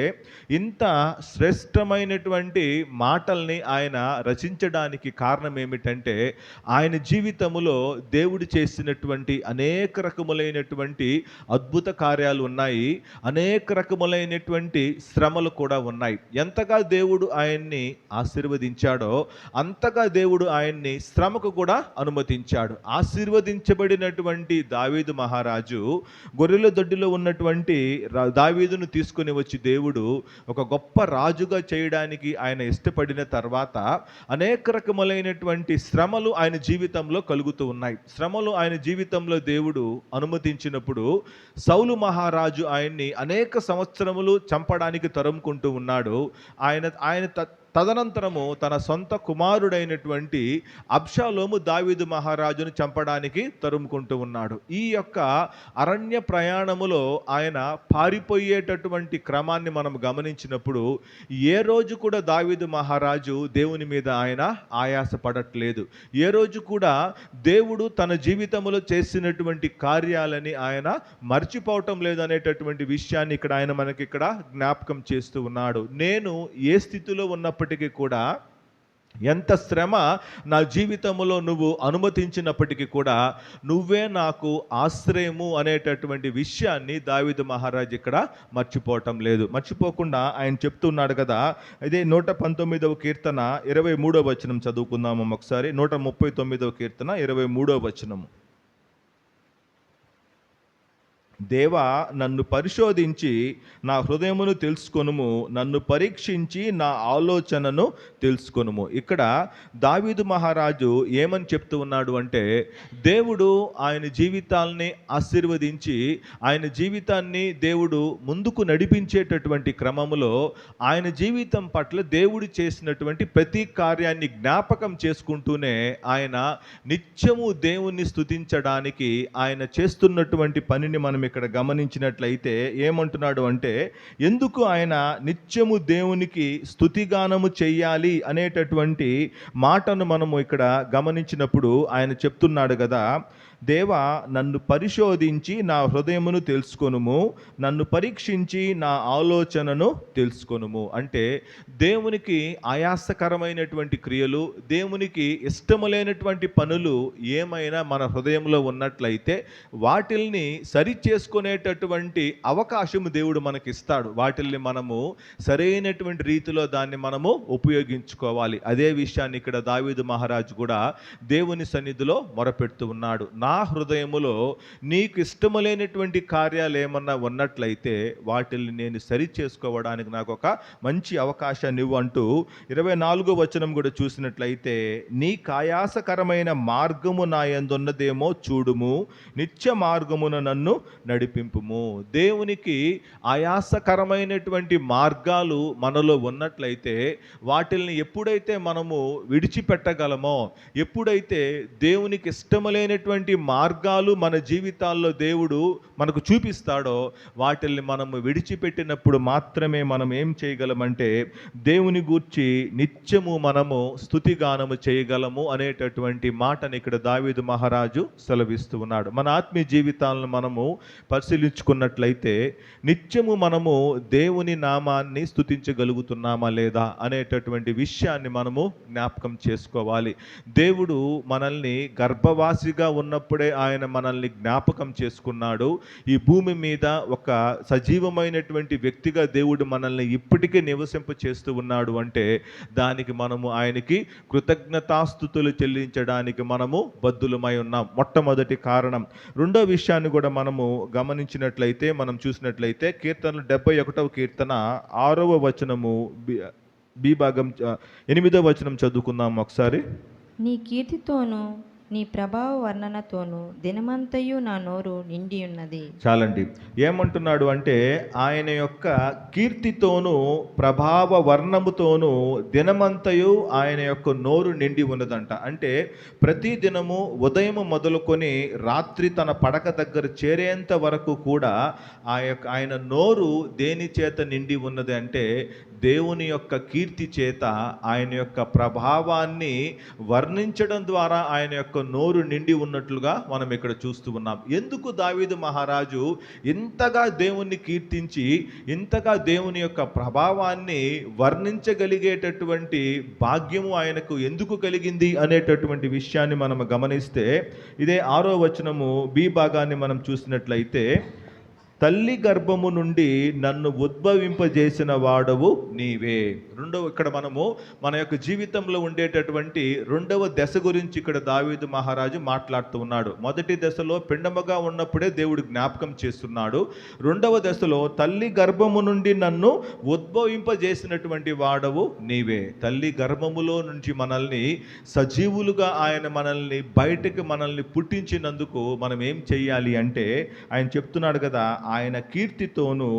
ఇంత శ్రేష్టమైనటువంటి మాటల్ని ఆయన రచించడానికి కారణం ఏమిటంటే, ఆయన జీవితములో దేవుడు చేసినటువంటి అనేక రకములైనటువంటి అద్భుత కార్యాలు ఉన్నాయి, అనేక రకములైనటువంటి శ్రమలు కూడా ఉన్నాయి. ఎంతగా దేవుడు ఆయన్ని ఆశీర్వదించాడో అంతగా దేవుడు ఆయన్ని శ్రమకు కూడా అనుమతించాడు. ఆశీర్వదించబడినటువంటి దావీదు మహారాజు గొర్రెల దొడ్డిలో ఉన్నటువంటి దావీదును తీసుకొని వచ్చి దేవుడు ఒక గొప్ప రాజుగా చేయడానికి ఆయన ఇష్టపడిన తర్వాత అనేక రకములైనటువంటి శ్రమలు ఆయన జీవితంలో కలుగుతూ ఉన్నాయి. శ్రమలు ఆయన జీవితంలో దేవుడు అనుమతించినప్పుడు సౌలు మహారాజు ఆయన్ని అనేక సంవత్సరములు చంపడానికి తరుముకుంటూ ఉన్నాడు. ఆయన తదనంతరము తన సొంత కుమారుడైనటువంటి అబ్షాలోము దావీదు మహారాజును చంపడానికి తరుముకుంటూ ఉన్నాడు. ఈ యొక్క అరణ్య ప్రయాణములో ఆయన పారిపోయేటటువంటి క్రమాన్ని మనం గమనించినప్పుడు ఏ రోజు కూడా దావీదు మహారాజు దేవుని మీద ఆయన ఆయాస పడట్లేదు. ఏ రోజు కూడా దేవుడు తన జీవితంలో చేసినటువంటి కార్యాలని ఆయన మర్చిపోవటం లేదనేటటువంటి విషయాన్ని ఇక్కడ ఆయన మనకి ఇక్కడ జ్ఞాపకం చేస్తూ ఉన్నాడు. నేను ఏ స్థితిలో ఉన్నప్పటికీ కూడా, ఎంత శ్రమ నా జీవితంలో నువ్వు అనుమతించినప్పటికీ కూడా నువ్వే నాకు ఆశ్రయము అనేటటువంటి విషయాన్ని దావీదు మహారాజు ఇక్కడ మర్చిపోవటం లేదు. మర్చిపోకుండా ఆయన చెప్తున్నాడు కదా. ఇదే 119వ కీర్తన 23వ వచనం చదువుకుందాము ఒకసారి. 139వ కీర్తన 23వ వచనము. దేవా, నన్ను పరిశోధించి నా హృదయమును తెలుసుకొనుము, నన్ను పరీక్షించి నా ఆలోచనను తెలుసుకొనుము. ఇక్కడ దావీదు మహారాజు ఏమని చెప్తూ ఉన్నాడు అంటే, దేవుడు ఆయన జీవితాల్ని ఆశీర్వదించి ఆయన జీవితాన్ని దేవుడు ముందుకు నడిపించేటటువంటి క్రమములో ఆయన జీవితం పట్ల దేవుడు చేసినటువంటి ప్రతి కార్యాన్ని జ్ఞాపకం చేసుకుంటూనే ఆయన నిత్యము దేవుణ్ణి స్తుతించడానికి ఆయన చేస్తున్నటువంటి పనిని మనం ఇక్కడ గమనించినట్లయితే ఏమంటున్నాడు అంటే, ఎందుకు ఆయన నిత్యము దేవునికి స్తుతిగానము చెయ్యాలి అనేటటువంటి మాటను మనము ఇక్కడ గమనించినప్పుడు ఆయన చెప్తున్నాడు కదా, దేవా, నన్ను పరిశోధించి నా హృదయమును తెలుసుకొనుము, నన్ను పరీక్షించి నా ఆలోచనను తెలుసుకొనుము. అంటే దేవునికి ఆయాసకరమైనటువంటి క్రియలు, దేవునికి ఇష్టములైనటువంటి పనులు ఏమైనా మన హృదయంలో ఉన్నట్లయితే వాటిల్ని సరి చేసుకునేటటువంటి అవకాశము దేవుడు మనకి ఇస్తాడు. వాటిల్ని మనము సరైనటువంటి రీతిలో దాన్ని మనము ఉపయోగించుకోవాలి. అదే విషయాన్ని ఇక్కడ దావీదు మహారాజు కూడా దేవుని సన్నిధిలో మొరపెడుతూ ఉన్నాడు. నా హృదయములో నీకు ఇష్టములేనటువంటి కార్యాలు ఏమన్నా ఉన్నట్లయితే వాటిని నేను సరి చేసుకోవడానికి నాకు ఒక మంచి అవకాశాన్ని ఇవ్వు అంటూ 24వ వచనం కూడా చూసినట్లయితే, నీ ఆయాసకరమైన మార్గము నా యందున్నదేమో చూడుము, నిత్య మార్గమున నన్ను నడిపింపుము. దేవునికి ఆయాసకరమైనటువంటి మార్గాలు మనలో ఉన్నట్లయితే వాటిల్ని ఎప్పుడైతే మనము విడిచిపెట్టగలమో, ఎప్పుడైతే దేవునికి ఇష్టములేనటువంటి మార్గాలు మన జీవితాల్లో దేవుడు మనకు చూపిస్తాడో వాటిల్ని మనము విడిచిపెట్టినప్పుడు మాత్రమే మనం ఏం చేయగలమంటే దేవుని గూర్చి నిత్యము మనము స్తుతిగానము చేయగలము అనేటటువంటి మాటని ఇక్కడ దావీదు మహారాజు సెలవిస్తూ ఉన్నాడు. మన ఆత్మీయ జీవితాలను మనము పరిశీలించుకున్నట్లయితే నిత్యము మనము దేవుని నామాన్ని స్తుతించగలుగుతున్నామా లేదా అనేటటువంటి విషయాన్ని మనము జ్ఞాపకం చేసుకోవాలి. దేవుడు మనల్ని గర్భవాసిగా ఉన్నప్పుడే ఆయన మనల్ని జ్ఞాపకం చేసుకున్నాడు. ఈ భూమి మీద ఒక సజీవమైనటువంటి వ్యక్తిగా దేవుడు మనల్ని ఇప్పటికే నివసింప చేస్తూ ఉన్నాడు అంటే దానికి మనము ఆయనకి కృతజ్ఞతాస్తుతులు చెల్లించడానికి మనము బద్దులమై ఉన్నాం. మొట్టమొదటి కారణం. రెండో విషయాన్ని కూడా మనము గమనించినట్లయితే, మనం చూసినట్లయితే కీర్తనలు 71వ కీర్తన 6వ వచనము బి భాగం 8వ వచనం చదువుకుందాం ఒకసారి. నీ కీర్తితోనూ నీ ప్రభావ వర్ణనతోనూ దినమంతయు నా నోరు నిండి ఉన్నది. చాలండి. ఏమంటున్నాడు అంటే, ఆయన యొక్క కీర్తితోనూ ప్రభావ వర్ణముతోనూ దినమంతయు ఆయన యొక్క నోరు నిండి ఉన్నదంట. అంటే ప్రతి దినము ఉదయం మొదలుకొని రాత్రి తన పడక దగ్గర చేరేంత వరకు కూడా ఆయన నోరు దేని చేత నిండి ఉన్నది అంటే దేవుని యొక్క కీర్తి చేత, ఆయన యొక్క ప్రభావాన్ని వర్ణించడం ద్వారా ఆయన యొక్క నోరు నిండి ఉన్నట్లుగా మనం ఇక్కడ చూస్తూ ఉన్నాం. ఎందుకు దావీదు మహారాజు ఇంతగా దేవుణ్ణి కీర్తించి ఇంతగా దేవుని యొక్క ప్రభావాన్ని వర్ణించగలిగేటటువంటి భాగ్యము ఆయనకు ఎందుకు కలిగింది అనేటటువంటి విషయాన్ని మనం గమనిస్తే, ఇదే 6వ వచనము బి భాగాన్ని మనం చూసినట్లయితే, తల్లి గర్భము నుండి నన్ను ఉద్భవింపజేసిన వాడవు నీవే. ఇక్కడ మనము మన యొక్క జీవితంలో ఉండేటటువంటి రెండవ దశ గురించి ఇక్కడ దావీదు మహారాజు మాట్లాడుతూ ఉన్నాడు. మొదటి దశలో పిండముగా ఉన్నప్పుడే దేవుడు జ్ఞాపకం చేస్తున్నాడు. రెండవ దశలో తల్లి గర్భము నుండి నన్ను ఉద్భవింపజేసినటువంటి వాడవు నీవే. తల్లి గర్భములో నుంచి మనల్ని సజీవులుగా ఆయన మనల్ని పుట్టించినందుకు మనం ఏం చెయ్యాలి అంటే, ఆయన చెప్తున్నాడు కదా, ఆయన కీర్తితోనూ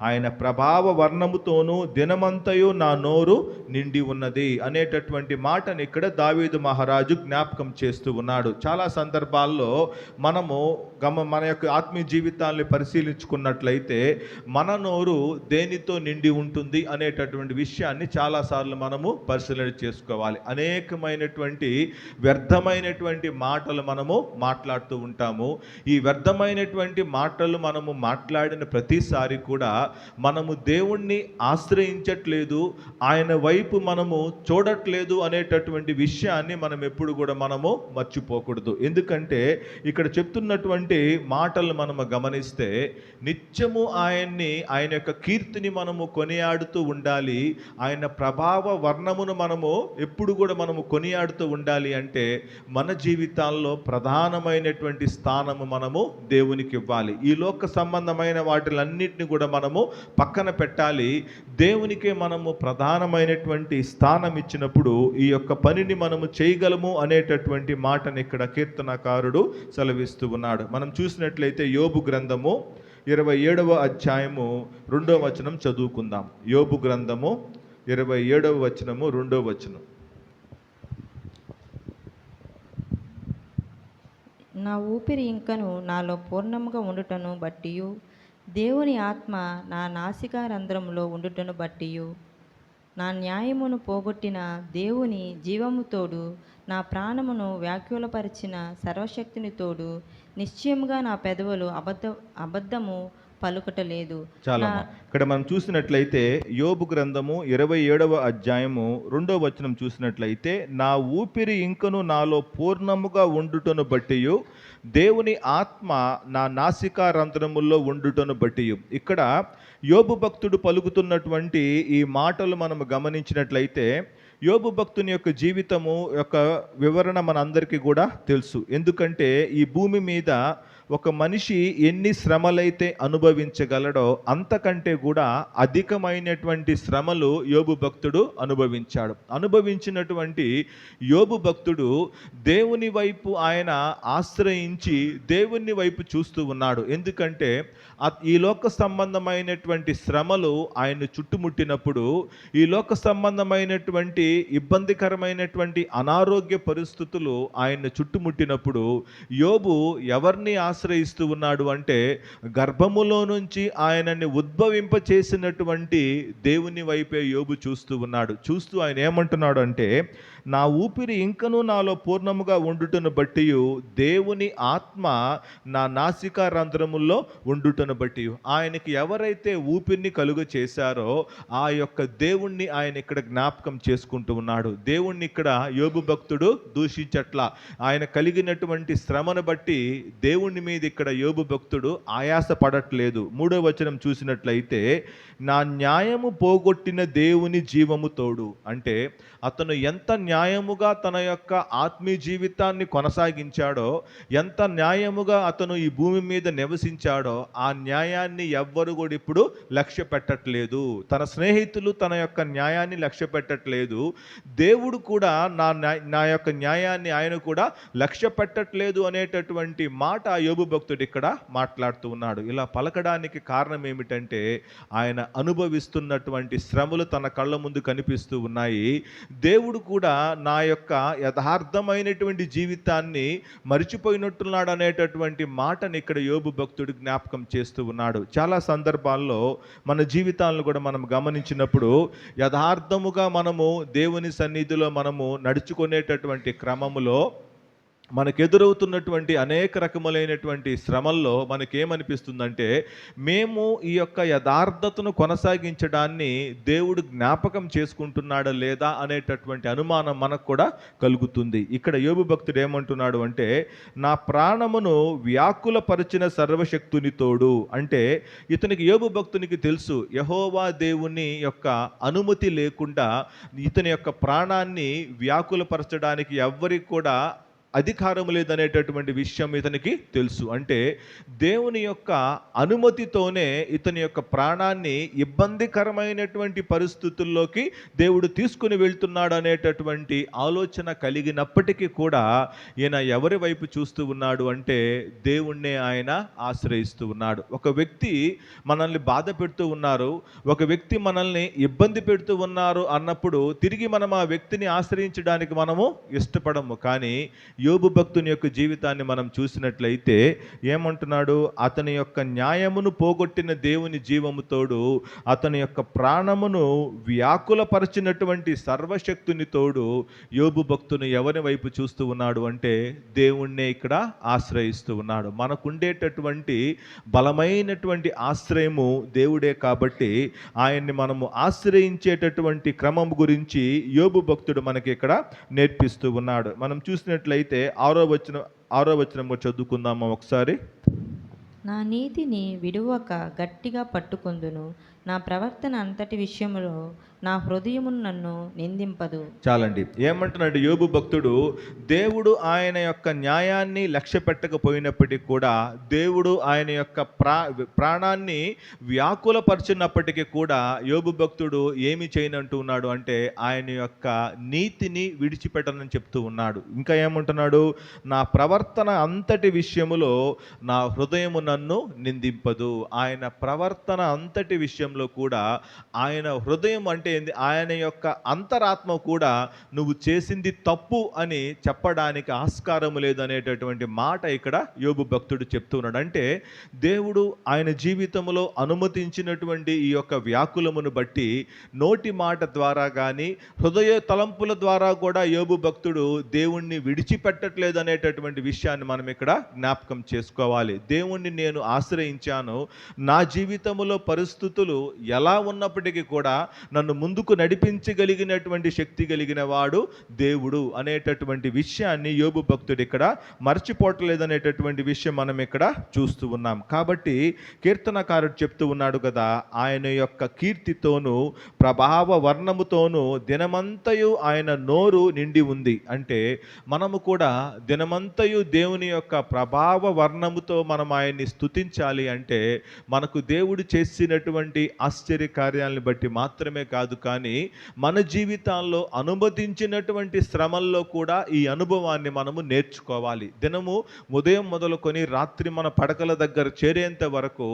ఆయన ప్రభావ వర్ణముతోనూ దినమంతయు నా నోరు నిండి ఉన్నది అనేటటువంటి మాటని ఇక్కడ దావీదు మహారాజు జ్ఞాపకం చేస్తూ ఉన్నాడు. చాలా సందర్భాల్లో మనము మన యొక్క ఆత్మీయ జీవితాన్ని పరిశీలించుకున్నట్లయితే మన నోరు దేనితో నిండి ఉంటుంది అనేటటువంటి విషయాన్ని చాలాసార్లు మనము పరిశీలన చేసుకోవాలి. అనేకమైనటువంటి వ్యర్థమైనటువంటి మాటలు మనము మాట్లాడుతూ ఉంటాము. ఈ వ్యర్థమైనటువంటి మాటలు మనము మాట్లాడిన ప్రతిసారి కూడా మనము దేవుణ్ణి ఆశ్రయించట్లేదు, ఆయన వైపు మనము చూడట్లేదు అనేటటువంటి విషయాన్ని మనం ఎప్పుడు కూడా మనము మర్చిపోకూడదు. ఎందుకంటే ఇక్కడ చెప్తున్నటువంటి మాటలు మనము గమనిస్తే నిత్యము ఆయన యొక్క కీర్తిని మనము కొనియాడుతూ ఉండాలి. ఆయన ప్రభావ వర్ణమును మనము ఎప్పుడు కూడా మనము కొనియాడుతూ ఉండాలి. అంటే మన జీవితాల్లో ప్రధానమైనటువంటి స్థానము మనము దేవునికి ఇవ్వాలి. ఈ లోక సంబంధమైన వాటిలన్నిటిని కూడా మనము పక్కన పెట్టాలి. దేవునికే మనము ప్రధానమైనటువంటి స్థానం ఇచ్చినప్పుడు ఈ యొక్క పనిని మనము చేయగలము అనేటటువంటి మాటను ఇక్కడ కీర్తనకారుడు సెలవిస్తూ ఉన్నాడు. మనం చూసినట్లయితే యోబు గ్రంథము 27వ అధ్యాయము 2వ వచనం చదువుకుందాం. యోబు గ్రంథము 27వ వచనము 2వ వచనం. నా ఊపిరి ఇంకను నాలో పూర్ణముగా ఉండుటను బట్టియు, దేవుని ఆత్మ నా నాసికా రంధ్రములో ఉండుటను బట్టియు, నా న్యాయమును పోగొట్టిన దేవుని జీవము తోడు, నా ప్రాణమును వ్యాకులపరిచిన సర్వశక్తిని తోడు, నిశ్చయముగా నా పెదవులు అబద్ధము పలుకటలేదు. చాలా ఇక్కడ మనం చూసినట్లయితే యోబు గ్రంథము 27వ అధ్యాయము 2వ వచనం చూసినట్లయితే, నా ఊపిరి ఇంకను నాలో పూర్ణముగా ఉండుటను బట్టియు, దేవుని ఆత్మ నా నాసికా రంధ్రముల్లో ఉండుటను బట్టియు. ఇక్కడ యోబు భక్తుడు పలుకుతున్నటువంటి ఈ మాటలు మనము గమనించినట్లయితే యోబు భక్తుని యొక్క జీవితము యొక్క వివరణ మనందరికీ కూడా తెలుసు. ఎందుకంటే ఈ భూమి మీద ఒక మనిషి ఎన్ని శ్రమలైతే అనుభవించగలడో అంతకంటే కూడా అధికమైనటువంటి శ్రమలు యోబు భక్తుడు అనుభవించినటువంటి యోబు భక్తుడు దేవుని వైపు ఆయన ఆశ్రయించి దేవుని వైపు చూస్తూ ఉన్నాడు. ఎందుకంటే ఈ లోక సంబంధమైనటువంటి శ్రమలు ఆయన్ను చుట్టుముట్టినప్పుడు, ఈ లోక సంబంధమైనటువంటి ఇబ్బందికరమైనటువంటి అనారోగ్య పరిస్థితులు ఆయన్ను చుట్టుముట్టినప్పుడు యోబు ఎవరిని ఆశ్రయిస్తూ ఉన్నాడు అంటే, గర్భములో నుంచి ఆయనని ఉద్భవింపచేసినటువంటి దేవుని వైపే యోబు చూస్తూ ఉన్నాడు. చూస్తూ ఆయన ఏమంటున్నాడు అంటే, నా ఊపిరి ఇంకనూ నాలో పూర్ణముగా ఉండుటను బట్టి దేవుని ఆత్మ నా నాసికా రంధ్రముల్లో ఉండుటను బట్టి, ఆయనకి ఎవరైతే ఊపిరిని కలుగ చేశారో ఆ యొక్క దేవుణ్ణి ఆయన ఇక్కడ జ్ఞాపకం చేసుకుంటూ ఉన్నాడు. దేవుణ్ణి ఇక్కడ యోబు భక్తుడు దూషించట్లా. ఆయన కలిగినటువంటి శ్రమను బట్టి దేవుని మీద ఇక్కడ యోబు భక్తుడు ఆయాస పడట్లేదు. 3వ వచనం చూసినట్లయితే, నా న్యాయము పోగొట్టిన దేవుని జీవము తోడు, అంటే అతను ఎంత న్యాయముగా తన యొక్క ఆత్మీయ జీవితాన్ని కొనసాగించాడో, ఎంత న్యాయముగా అతను ఈ భూమి మీద నివసించాడో ఆ న్యాయాన్ని ఎవ్వరు కూడా ఇప్పుడు లక్ష్య పెట్టట్లేదు. తన స్నేహితులు తన యొక్క న్యాయాన్ని లక్ష్య పెట్టట్లేదు. దేవుడు కూడా నా యొక్క న్యాయాన్ని ఆయన కూడా లక్ష్య పెట్టట్లేదు అనేటటువంటి మాట యోబు భక్తుడు ఇక్కడ మాట్లాడుతూ ఉన్నాడు. ఇలా పలకడానికి కారణం ఏమిటంటే, ఆయన అనుభవిస్తున్నటువంటి శ్రమలు తన కళ్ళ ముందు కనిపిస్తూ ఉన్నాయి. దేవుడు కూడా నా యొక్క యథార్థమైనటువంటి జీవితాన్ని మరిచిపోయినట్టున్నాడు అనేటటువంటి మాటని ఇక్కడ యోబు భక్తుడు జ్ఞాపకం చేస్తూ ఉన్నాడు. చాలా సందర్భాల్లో మన జీవితాలను కూడా మనం గమనించినప్పుడు యథార్థముగా మనము దేవుని సన్నిధిలో మనము నడుచుకునేటటువంటి క్రమములో మనకెదురవుతున్నటువంటి అనేక రకములైనటువంటి శ్రమల్లో మనకేమనిపిస్తుందంటే, మేము ఈ యొక్క యథార్థతను కొనసాగించడాన్ని దేవుడు జ్ఞాపకం చేసుకుంటున్నాడా లేదా అనేటటువంటి అనుమానం మనకు కూడా కలుగుతుంది. ఇక్కడ యోబు భక్తుడు ఏమంటున్నాడు అంటే, నా ప్రాణమును వ్యాకులపరిచిన సర్వశక్తుని తోడు. అంటే ఇతనికి, యోబు భక్తునికి తెలుసు, యెహోవా దేవుని యొక్క అనుమతి లేకుండా ఇతని యొక్క ప్రాణాన్ని వ్యాకులపరచడానికి ఎవ్వరికి కూడా అధికారం లేదనేటటువంటి విషయం ఇతనికి తెలుసు. అంటే దేవుని యొక్క అనుమతితోనే ఇతని యొక్క ప్రాణాన్ని ఇబ్బందికరమైనటువంటి పరిస్థితుల్లోకి దేవుడు తీసుకుని వెళ్తున్నాడు అనేటటువంటి ఆలోచన కలిగినప్పటికీ కూడా ఈయన ఎవరి వైపు చూస్తూ ఉన్నాడు అంటే దేవుణ్ణే ఆయన ఆశ్రయిస్తూ ఉన్నాడు. ఒక వ్యక్తి మనల్ని బాధ పెడుతూ ఉన్నారు, ఒక వ్యక్తి మనల్ని ఇబ్బంది పెడుతూ ఉన్నారు అన్నప్పుడు తిరిగి మనం ఆ వ్యక్తిని ఆశ్రయించడానికి మనము ఇష్టపడము. కానీ యోబు భక్తుని యొక్క జీవితాన్ని మనం చూసినట్లయితే ఏమంటున్నాడు, అతని యొక్క న్యాయమును పోగొట్టిన దేవుని జీవముతోడు, అతని యొక్క ప్రాణమును వ్యాకులపరచినటువంటి సర్వశక్తుని తోడు యోబు భక్తుని ఎవరి వైపు చూస్తూ ఉన్నాడు అంటే దేవుణ్ణే ఇక్కడ ఆశ్రయిస్తూ ఉన్నాడు. మనకుండేటటువంటి బలమైనటువంటి ఆశ్రయము దేవుడే కాబట్టి ఆయన్ని మనము ఆశ్రయించేటటువంటి క్రమం గురించి యోబు భక్తుడు మనకి ఇక్కడ నేర్పిస్తూ ఉన్నాడు. మనం చూసినట్లయితే ఆరో వచనం చదువుకుందామా ఒకసారి. నా నీతిని విడువక గట్టిగా పట్టుకొందును, నా ప్రవర్తన అంతటి విషయంలో నా హృదయము నన్ను నిందింపదు. చాలండి. ఏమంటున్నాడు యోబు భక్తుడు, దేవుడు ఆయన యొక్క న్యాయాన్ని లక్ష్య పెట్టకపోయినప్పటికీ కూడా, దేవుడు ఆయన యొక్క ప్రాణాన్ని వ్యాకులపరిచినప్పటికీ కూడా యోబు భక్తుడు ఏమి చేయనంటూ ఉన్నాడు అంటే ఆయన యొక్క నీతిని విడిచిపెట్టనని చెప్తూ ఉన్నాడు. ఇంకా ఏమంటున్నాడు, నా ప్రవర్తన అంతటి విషయములో నా హృదయము నన్ను నిందింపదు. ఆయన ప్రవర్తన అంతటి విషయంలో కూడా ఆయన హృదయం అంటే ఆయన యొక్క అంతరాత్మ కూడా నువ్వు చేసింది తప్పు అని చెప్పడానికి ఆస్కారం లేదనేటటువంటి మాట ఇక్కడ యోబు భక్తుడు చెప్తున్నాడు. అంటే దేవుడు ఆయన జీవితంలో అనుమతించినటువంటి ఈ యొక్క వ్యాకులమును బట్టి నోటి మాట ద్వారా కానీ హృదయ తలంపుల ద్వారా కూడా యోబు భక్తుడు దేవుణ్ణి విడిచిపెట్టట్లేదు అనేటటువంటి విషయాన్ని మనం ఇక్కడ జ్ఞాపకం చేసుకోవాలి. దేవుణ్ణి నేను ఆశ్రయించాను, నా జీవితంలో పరిస్థితులు ఎలా ఉన్నప్పటికీ కూడా నన్ను ముందుకు నడిపించగలిగినటువంటి శక్తి కలిగిన వాడు దేవుడు అనేటటువంటి విషయాన్ని యోబు భక్తుడు ఇక్కడ మర్చిపోవట్లేదనేటటువంటి విషయం మనం ఇక్కడ చూస్తూ ఉన్నాం. కాబట్టి కీర్తనకారుడు చెప్తూ ఉన్నాడు కదా, ఆయన యొక్క కీర్తితోనూ ప్రభావ వర్ణముతోనూ దినమంతయు ఆయన నోరు నిండి ఉంది. అంటే మనము కూడా దినమంతయు దేవుని యొక్క ప్రభావ వర్ణముతో మనం ఆయన్ని స్తుతించాలి. అంటే మనకు దేవుడు చేసినటువంటి ఆశ్చర్య కార్యాలను బట్టి మాత్రమే కాదు, కానీ మన జీవితాల్లో అనుమతించినటువంటి శ్రమల్లో కూడా ఈ అనుభవాన్ని మనము నేర్చుకోవాలి. దినము ఉదయం మొదలుకొని రాత్రి మన పడకల దగ్గర చేరేంత వరకు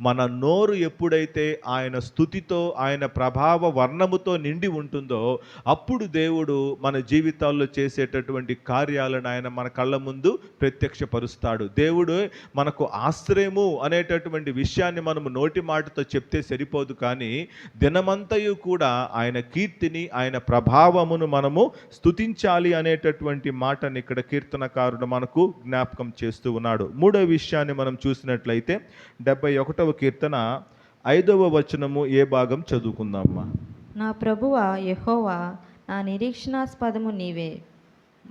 మన నోరు ఎప్పుడైతే ఆయన స్తుతితో ఆయన ప్రభావ వర్ణముతో నిండి ఉంటుందో అప్పుడు దేవుడు మన జీవితాల్లో చేసేటటువంటి కార్యాలను ఆయన మన కళ్ళ ముందు ప్రత్యక్షపరుస్తాడు. దేవుడు మనకు ఆశ్రయము అనేటటువంటి విషయాన్ని మనము నోటి మాటతో చెప్తే సరిపోదు, కానీ దినమంతయు కూడా ఆయన కీర్తిని ఆయన ప్రభావమును మనము స్తుతించాలి అనేటటువంటి మాటని ఇక్కడ కీర్తనకారుడు మనకు జ్ఞాపకం చేస్తూ ఉన్నాడు. మూడవ విషయాన్ని మనం చూసినట్లయితే 71వ కీర్తన 5వ వచనము ఏ భాగం చదువుకుందామా. నా ప్రభువా యెహోవా, నా నిరీక్షణాస్పదము నీవే,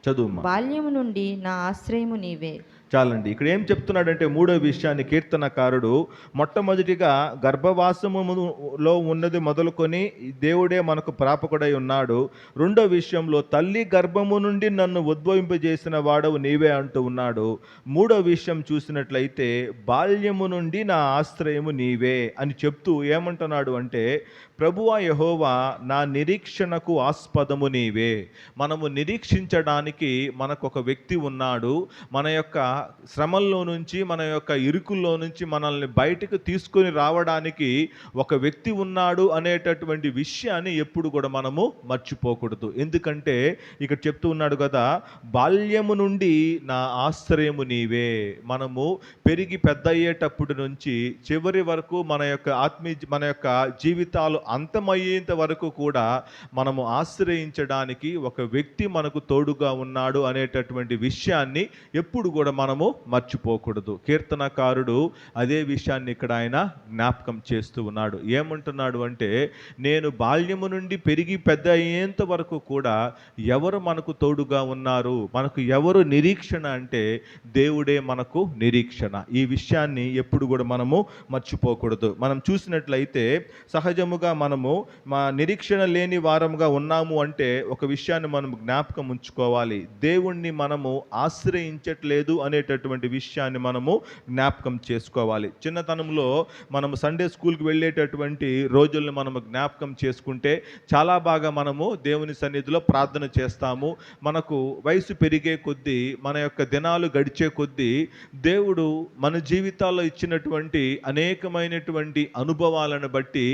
చదువుమా. బాల్యము నుండి నా ఆశ్రయము నీవే. చాలండి. ఇక్కడ ఏం చెప్తున్నాడంటే మూడో విషయాన్ని కీర్తనకారుడు మొట్టమొదటిగా గర్భవాసములో ఉన్నది మొదలుకొని దేవుడే మనకు ప్రాపకుడై ఉన్నాడు. రెండో విషయంలో తల్లి గర్భము నుండి నన్ను ఉద్భవింపజేసిన వాడవు నీవే అంటూ ఉన్నాడు. మూడో విషయం చూసినట్లయితే బాల్యము నుండి నా ఆశ్రయము నీవే అని చెప్తూ ఏమంటున్నాడు అంటే, ప్రభువా యెహోవా, నా నిరీక్షణకు ఆస్పదము నీవే. మనము నిరీక్షించడానికి మనకు ఒక వ్యక్తి ఉన్నాడు. మన యొక్క శ్రమల్లో నుంచి, మన యొక్క ఇరుకుల్లో నుంచి మనల్ని బయటకు తీసుకొని రావడానికి ఒక వ్యక్తి ఉన్నాడు అనేటటువంటి విషయాన్ని ఎప్పుడు కూడా మనము మర్చిపోకూడదు. ఎందుకంటే ఇక్కడ చెప్తూ ఉన్నాడు కదా, బాల్యము నుండి నా ఆశ్రయము నీవే. మనము పెరిగి పెద్ద అయ్యేటప్పటి నుంచి చివరి వరకు మన యొక్క జీవితాలు అంతమయ్యేంత వరకు కూడా మనము ఆశ్రయించడానికి ఒక వ్యక్తి మనకు తోడుగా ఉన్నాడు అనేటటువంటి విషయాన్ని ఎప్పుడు కూడా మనము మర్చిపోకూడదు. కీర్తనకారుడు అదే విషయాన్ని ఇక్కడ ఆయన జ్ఞాపకం చేస్తూ ఉన్నాడు. ఏమంటున్నాడు అంటే, నేను బాల్యము నుండి పెరిగి పెద్ద అయ్యేంత వరకు కూడా ఎవరు మనకు తోడుగా ఉన్నారు, మనకు ఎవరు నిరీక్షణ అంటే దేవుడే మనకు నిరీక్షణ. ఈ విషయాన్ని ఎప్పుడు కూడా మనము మర్చిపోకూడదు. మనం చూసినట్లయితే సహజముగా మనము నిరీక్షణ లేని వారముగా ఉన్నాము అంటే ఒక విషయాన్ని మనం జ్ఞాపకం ఉంచుకోవాలి, దేవుణ్ణి మనము ఆశ్రయించట్లేదు అనేటటువంటి విషయాన్ని మనము జ్ఞాపకం చేసుకోవాలి. చిన్నతనంలో మనము సండే స్కూల్కి వెళ్ళేటటువంటి రోజుల్ని మనము జ్ఞాపకం చేసుకుంటే చాలా బాగా మనము దేవుని సన్నిధిలో ప్రార్థన చేస్తాము. మనకు వయసు పెరిగే కొద్దీ, మన యొక్క దినాలు గడిచే కొద్దీ దేవుడు మన జీవితాల్లో ఇచ్చినటువంటి అనేకమైనటువంటి అనుభవాలను బట్టి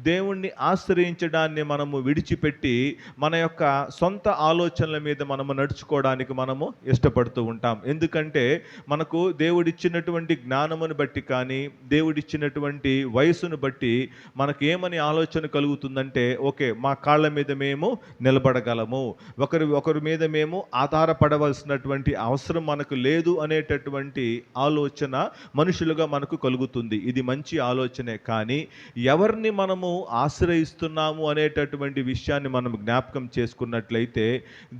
దేవుణ్ణి ఆశ్రయించడాన్ని మనము విడిచిపెట్టి మన యొక్క సొంత ఆలోచనల మీద మనము నడుచుకోవడానికి మనము ఇష్టపడుతూ ఉంటాం. ఎందుకంటే మనకు దేవుడిచ్చినటువంటి జ్ఞానమును బట్టి కానీ, దేవుడిచ్చినటువంటి వయసును బట్టి మనకు ఏమని ఆలోచన కలుగుతుందంటే, ఓకే, మా కాళ్ళ మీద మేము నిలబడగలము, ఒకరి మీద మేము ఆధారపడవలసినటువంటి అవసరం మనకు లేదు అనేటటువంటి ఆలోచన మనుషులుగా మనకు కలుగుతుంది. ఇది మంచి ఆలోచనే, కానీ ఎవరిని మనము ఆశ్రయిస్తున్నాము అనేటటువంటి విషయాన్ని మనం జ్ఞాపకం చేసుకున్నట్లయితే,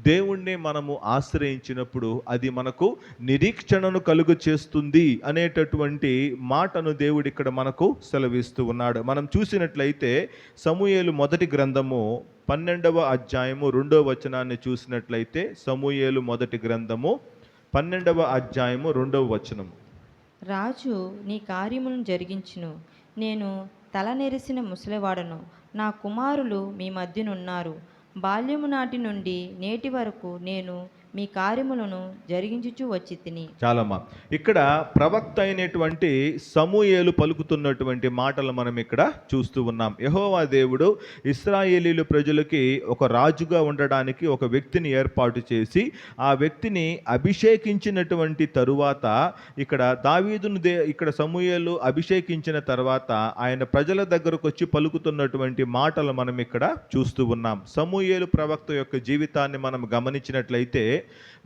దేవుణ్ణి మనము ఆశ్రయించినప్పుడు అది మనకు నిరీక్షణను కలుగు చేస్తుంది అనేటటువంటి మాటను దేవుడు ఇక్కడ మనకు సెలవిస్తూ ఉన్నాడు. మనం చూసినట్లయితే సమూయేలు మొదటి గ్రంథము 12వ అధ్యాయము 2వ వచనాన్ని చూసినట్లయితే, సమూయేలు మొదటి గ్రంథము 12వ అధ్యాయము 2వ వచనం. రాజు నీ కార్యములను జరిగించును, నేను తల నెరిసిన ముసలివాడను, నా కుమారులు మీ మధ్యనున్నారు. బాల్యము నాటి నుండి నేటి వరకు నేను మీ కార్యములను జరిగించుచు వచ్చి తిని. చాలమ్మా, ఇక్కడ ప్రవక్త అయినటువంటి సమూయేలు పలుకుతున్నటువంటి మాటలు మనం ఇక్కడ చూస్తూ ఉన్నాం. యెహోవా దేవుడు ఇశ్రాయేలీలు ప్రజలకి ఒక రాజుగా ఉండడానికి ఒక వ్యక్తిని ఏర్పాటు చేసి ఆ వ్యక్తిని అభిషేకించినటువంటి తరువాత, ఇక్కడ దావీదును ఇక్కడ సమూయేలు అభిషేకించిన తర్వాత ఆయన ప్రజల దగ్గరకు వచ్చి పలుకుతున్నటువంటి మాటలు మనం ఇక్కడ చూస్తూ ఉన్నాం. సమూయేలు ప్రవక్త యొక్క జీవితాన్ని మనం గమనించినట్లయితే,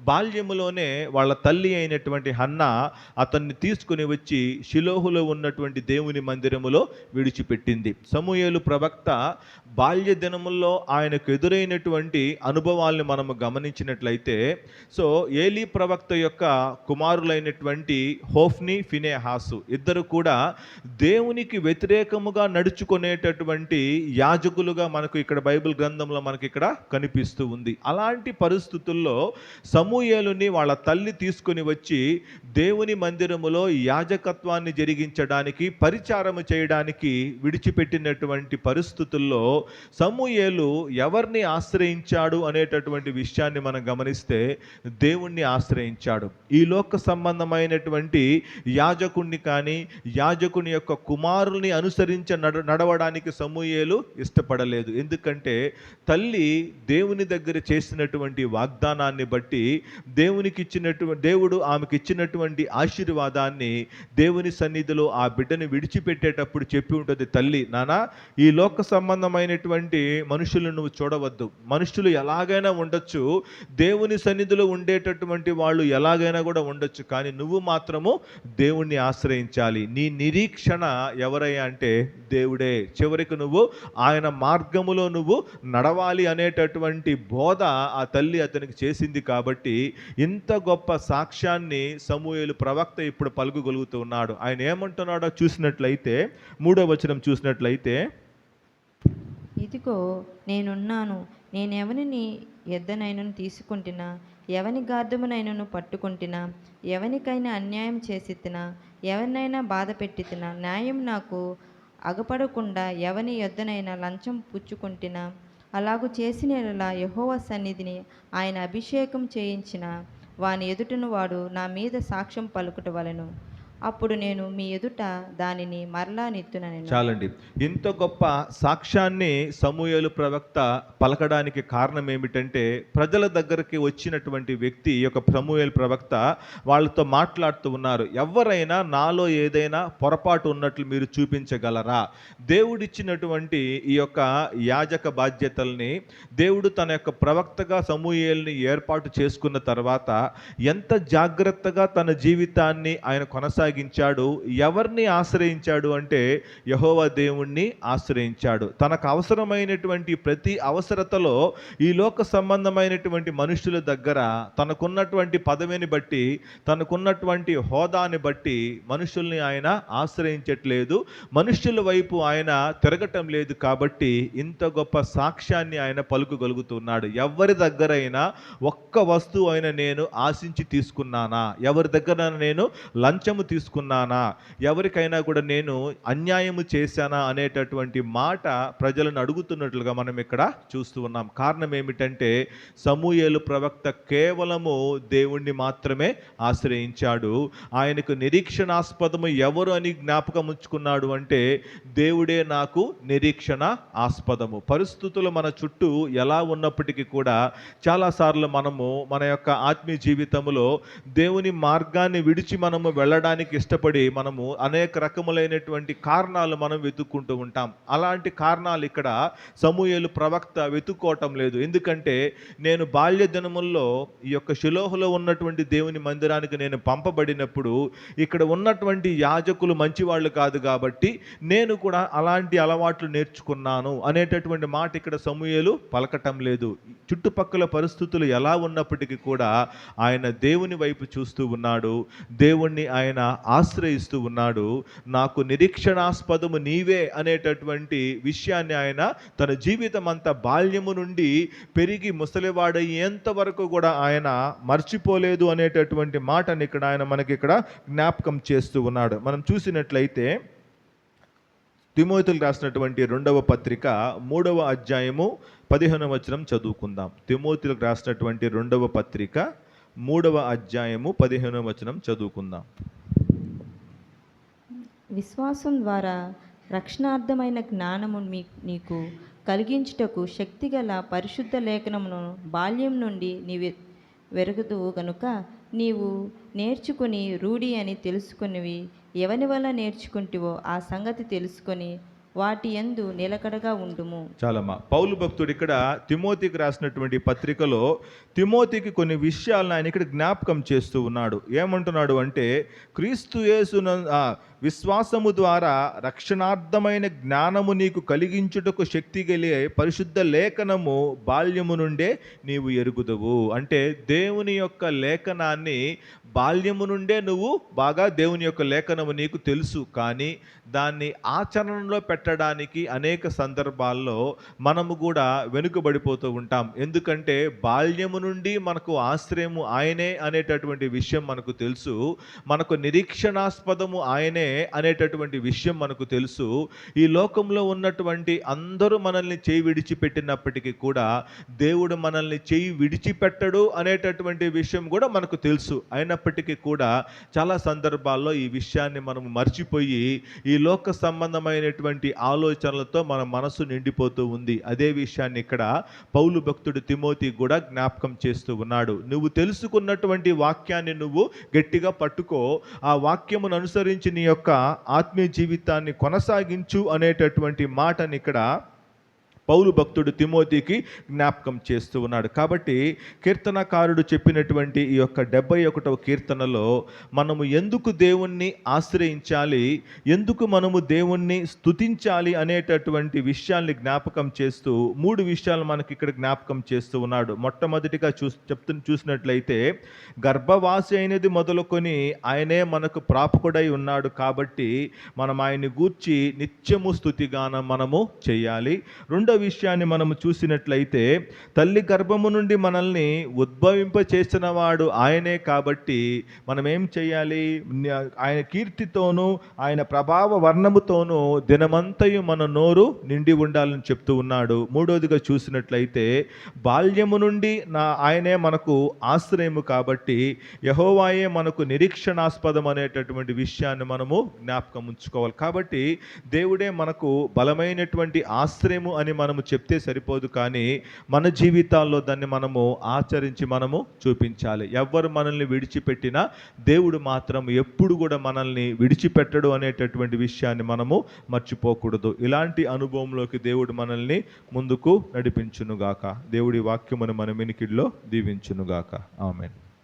బాల్యములోనే వాళ్ళ తల్లి అయినటువంటి హన్నా అతన్ని తీసుకుని వచ్చి షిలోహులో ఉన్నటువంటి దేవుని మందిరములో విడిచిపెట్టింది. సమూయేలు ప్రవక్త బాల్య దినముల్లో ఆయనకు ఎదురైనటువంటి అనుభవాల్ని మనము గమనించినట్లయితే, సో ఏలీ ప్రవక్త యొక్క కుమారులైనటువంటి హోఫ్ని, ఫినెహాసు ఇద్దరు కూడా దేవునికి వ్యతిరేకముగా నడుచుకునేటటువంటి యాజకులుగా మనకు ఇక్కడ బైబిల్ గ్రంథంలో మనకి ఇక్కడ కనిపిస్తూ ఉంది. అలాంటి పరిస్థితుల్లో సమూయేలుని వాళ్ళ తల్లి తీసుకుని వచ్చి దేవుని మందిరములో యాజకత్వాన్ని జరిగించడానికి, పరిచారము చేయడానికి విడిచిపెట్టినటువంటి పరిస్థితుల్లో సమూయేలు ఎవరిని ఆశ్రయించాడు అనేటటువంటి విషయాన్ని మనం గమనిస్తే దేవుణ్ణి ఆశ్రయించాడు. ఈ లోక సంబంధమైనటువంటి యాజకుణ్ణి కానీ, యాజకుని యొక్క కుమారుల్ని అనుసరించి నడవడానికి సమూయేలు ఇష్టపడలేదు. ఎందుకంటే తల్లి దేవుని దగ్గర చేసినటువంటి వాగ్దానాన్ని బట్టి, దేవుడు ఆమెకి ఇచ్చినటువంటి ఆశీర్వాదాన్ని దేవుని సన్నిధిలో ఆ బిడ్డని విడిచిపెట్టేటప్పుడు చెప్పి ఉంటుంది తల్లి, నానా ఈ లోక సంబంధమైనటువంటి మనుషులను నువ్వు చూడవద్దు, మనుషులు ఎలాగైనా ఉండొచ్చు, దేవుని సన్నిధిలో ఉండేటటువంటి వాళ్ళు ఎలాగైనా కూడా ఉండొచ్చు, కానీ నువ్వు మాత్రము దేవుణ్ణి ఆశ్రయించాలి. నీ నిరీక్షణ ఎవరయ్యా అంటే దేవుడే. చివరికి నువ్వు ఆయన మార్గములో నువ్వు నడవాలి అనేటటువంటి బోధ ఆ తల్లి అతనికి చేసింది. కాబట్టి ఇంత గొప్ప సాక్ష్యాన్ని సమూయేలు ప్రవక్త ఇప్పుడు పలుకగలుగుతూ ఉన్నాడు. ఆయన ఏమంటున్నాడో చూసినట్లయితే 3వ వచనం చూసినట్లయితే, ఇదిగో నేనున్నాను, నేనెవనిని ఎద్దనైనను తీసుకుంటున్నా, ఎవని గార్ధమునైనను పట్టుకుంటున్నా, ఎవనికైనా అన్యాయం చేసితినా, ఎవరినైనా బాధ పెట్టితినా, న్యాయం నాకు అగపడకుండా ఎవని యొద్దనైనా లంచం పుచ్చుకుంటున్నా, అలాగు చేసిన యెహోవా సన్నిధిని ఆయన అభిషేకం చేయించిన వాని ఎదుటను వాడు నా మీద సాక్ష్యం పలుకుట వలెను. అప్పుడు నేను మీ ఎదుట దానిని మరలా నెత్తుననెను. చాలండి. ఇంత గొప్ప సాక్ష్యాన్ని సమూయేలు ప్రవక్త పలకడానికి కారణం ఏమిటంటే, ప్రజల దగ్గరికి వచ్చినటువంటి వ్యక్తి ఈ యొక్క సమూయేలు ప్రవక్త వాళ్ళతో మాట్లాడుతూ ఉన్నారు. ఎవరైనా నాలో ఏదైనా పొరపాటు ఉన్నట్లు మీరు చూపించగలరా? దేవుడిచ్చినటువంటి ఈ యొక్క యాజక బాధ్యతల్ని దేవుడు తన యొక్క ప్రవక్తగా సమూయేలుని ఏర్పాటు చేసుకున్న తర్వాత ఎంత జాగ్రత్తగా తన జీవితాన్ని ఆయన కొనసాగించాడు. ఎవరిని ఆశ్రయించాడు అంటే యెహోవా దేవుణ్ణి ఆశ్రయించాడు. తనకు అవసరమైనటువంటి ప్రతి అవసరతలో ఈ లోక సంబంధమైనటువంటి మనుషుల దగ్గర తనకున్నటువంటి పదవిని బట్టి, తనకున్నటువంటి హోదాని బట్టి మనుషుల్ని ఆయన ఆశ్రయించట్లేదు, మనుషుల వైపు ఆయన తిరగటం లేదు. కాబట్టి ఇంత గొప్ప సాక్ష్యాన్ని ఆయన పలుకగలుగుతున్నాడు. ఎవరి దగ్గరైనా ఒక్క వస్తువు అయినా నేను ఆశించి తీసుకున్నానా? ఎవరి దగ్గర నేను లంచము తీసుకున్నానా? ఎవరికైనా కూడా నేను అన్యాయము చేశానా అనేటటువంటి మాట ప్రజలను అడుగుతున్నట్లుగా మనం ఇక్కడ చూస్తూ ఉన్నాం. కారణం ఏమిటంటే, సమూయేలు ప్రవక్త కేవలము దేవుణ్ణి మాత్రమే ఆశ్రయించాడు. ఆయనకు నిరీక్షణాస్పదము ఎవరు అని జ్ఞాపకం ఉంచుకున్నాడు అంటే, దేవుడే నాకు నిరీక్షణ ఆస్పదము. పరిస్థితులు మన చుట్టూ ఎలా ఉన్నప్పటికీ కూడా చాలాసార్లు మనము మన యొక్క ఆత్మీయ జీవితంలో దేవుని మార్గాన్ని విడిచి మనము వెళ్ళడానికి ఇష్టపడి మనము అనేక రకములైనటువంటి కారణాలు మనం వెతుక్కుంటూ ఉంటాం. అలాంటి కారణాలు ఇక్కడ సమూయేలు ప్రవక్త వెతుక్కోవటం లేదు. ఎందుకంటే, నేను బాల్య దినముల్లో ఈ యొక్క షిలోహులో ఉన్నటువంటి దేవుని మందిరానికి నేను పంపబడినప్పుడు ఇక్కడ ఉన్నటువంటి యాజకులు మంచివాళ్ళు కాదు కాబట్టి నేను కూడా అలాంటి అలవాట్లు నేర్చుకున్నాను అనేటటువంటి మాట ఇక్కడ సమూయేలు పలకటం లేదు. చుట్టుపక్కల పరిస్థితులు ఎలా ఉన్నప్పటికీ కూడా ఆయన దేవుని వైపు చూస్తూ ఉన్నాడు, దేవుణ్ణి ఆయన ఆశ్రయిస్తూ ఉన్నాడు. నాకు నిరీక్షణాస్పదము నీవే అనేటటువంటి విషయాన్ని ఆయన తన జీవితం అంతా బాల్యము నుండి పెరిగి ముసలివాడయ్యేంత వరకు కూడా ఆయన మర్చిపోలేదు అనేటటువంటి మాటని ఇక్కడ ఆయన మనకి ఇక్కడ జ్ఞాపకం చేస్తూ ఉన్నాడు. మనం చూసినట్లయితే తిమోతికి రాసినటువంటి 2వ పత్రిక 3వ అధ్యాయము 15వ వచనం చదువుకుందాం. తిమోతికి రాసినటువంటి 2వ పత్రిక 3వ అధ్యాయము 15వ వచనం చదువుకుందాం. విశ్వాసం ద్వారా రక్షణార్థమైన జ్ఞానము నీకు కలిగించుటకు శక్తిగల పరిశుద్ధ లేఖనమును బాల్యం నుండి నీవు వెరుగుదువు గనుక నీవు నేర్చుకుని రూఢి అని తెలుసుకునివి ఎవని వల్ల నేర్చుకుంటివో ఆ సంగతి తెలుసుకొని వాటి యందు నిలకడగా ఉండుము. చాలమ్మా. పౌలు భక్తుడు ఇక్కడ తిమోతికి రాసినటువంటి పత్రికలో తిమోతికి కొన్ని విషయాలను ఆయన ఇక్కడ జ్ఞాపకం చేస్తూ ఉన్నాడు. ఏమంటున్నాడు అంటే, క్రీస్తు యేసున విశ్వాసము ద్వారా రక్షణార్థమైన జ్ఞానము నీకు కలిగించుటకు శక్తి కలిగే పరిశుద్ధ లేఖనము బాల్యము నుండే నీవు ఎరుగుదువు. అంటే దేవుని యొక్క లేఖనాన్ని బాల్యము నుండే నువ్వు బాగా దేవుని యొక్క లేఖనము నీకు తెలుసు, కానీ దాన్ని ఆచరణలో పెట్టడానికి అనేక సందర్భాల్లో మనము కూడా వెనుకబడిపోతూ ఉంటాం. ఎందుకంటే బాల్యము నుండి మనకు ఆశ్రయము ఆయనే అనేటటువంటి విషయం మనకు తెలుసు, మనకు నిరీక్షణాస్పదము ఆయనే అనేటటువంటి విషయం మనకు తెలుసు. ఈ లోకంలో ఉన్నటువంటి అందరూ మనల్ని చేయి విడిచిపెట్టినప్పటికీ కూడా దేవుడు మనల్ని చేయి విడిచిపెట్టడు అనేటటువంటి విషయం కూడా మనకు తెలుసు. అయినప్పటికీ కూడా చాలా సందర్భాల్లో ఈ విషయాన్ని మనం మర్చిపోయి ఈ లోక సంబంధమైనటువంటి ఆలోచనలతో మన మనసు నిండిపోతూ ఉంది. అదే విషయాన్ని ఇక్కడ పౌలు భక్తుడు తిమోతి కూడా జ్ఞాపకం చేస్తూ ఉన్నాడు. నువ్వు తెలుసుకున్నటువంటి వాక్యాన్ని నువ్వు గట్టిగా పట్టుకో, ఆ వాక్యమును అనుసరించి నీ యొక్క ఆత్మీయ జీవితాన్ని కొనసాగించు అనేటటువంటి మాటని ఇక్కడ పౌలు భక్తుడు తిమోతికి జ్ఞాపకం చేస్తూ ఉన్నాడు. కాబట్టి కీర్తనకారుడు చెప్పినటువంటి ఈ యొక్క 71వ కీర్తనలో మనము ఎందుకు దేవుణ్ణి ఆశ్రయించాలి, ఎందుకు మనము దేవుణ్ణి స్తుతించాలి అనేటటువంటి విషయాల్ని జ్ఞాపకం చేస్తూ 3 విషయాలు మనకి ఇక్కడ జ్ఞాపకం చేస్తూ ఉన్నాడు. మొట్టమొదటిగా చూసినట్లయితే గర్భవాసి అయినది మొదలుకొని ఆయనే మనకు ప్రాపకుడై ఉన్నాడు కాబట్టి మనం ఆయన్ని గూర్చి నిత్యము స్తుతిగానం మనము చేయాలి. రెండో విషయాన్ని మనము చూసినట్లయితే తల్లి గర్భము నుండి మనల్ని ఉద్భవింప చేసిన వాడు ఆయనే కాబట్టి మనం ఏం చేయాలి? ఆయన కీర్తితోనూ ఆయన ప్రభావ వర్ణముతోనూ దినమంతయు మన నోరు నిండి ఉండాలని చెప్తూ ఉన్నాడు. మూడోదిగా చూసినట్లయితే బాల్యము నుండి ఆయనే మనకు ఆశ్రయము కాబట్టి యెహోవాయే మనకు నిరీక్షణాస్పదం అనేటటువంటి విషయాన్ని మనము జ్ఞాపకం ఉంచుకోవాలి. కాబట్టి దేవుడే మనకు బలమైనటువంటి ఆశ్రయము అని మనము చెప్తే సరిపోదు, కానీ మన జీవితాల్లో దాన్ని మనము ఆచరించి మనము చూపించాలి. ఎవ్వరు మనల్ని విడిచిపెట్టినా దేవుడు మాత్రం ఎప్పుడు కూడా మనల్ని విడిచిపెట్టడు అనేటటువంటి విషయాన్ని మనము మర్చిపోకూడదు. ఇలాంటి అనుభవంలోకి దేవుడు మనల్ని ముందుకు నడిపించునుగాక. దేవుడి వాక్యమును మన వినికిడిలో దీవించునుగాక. ఆమేన్.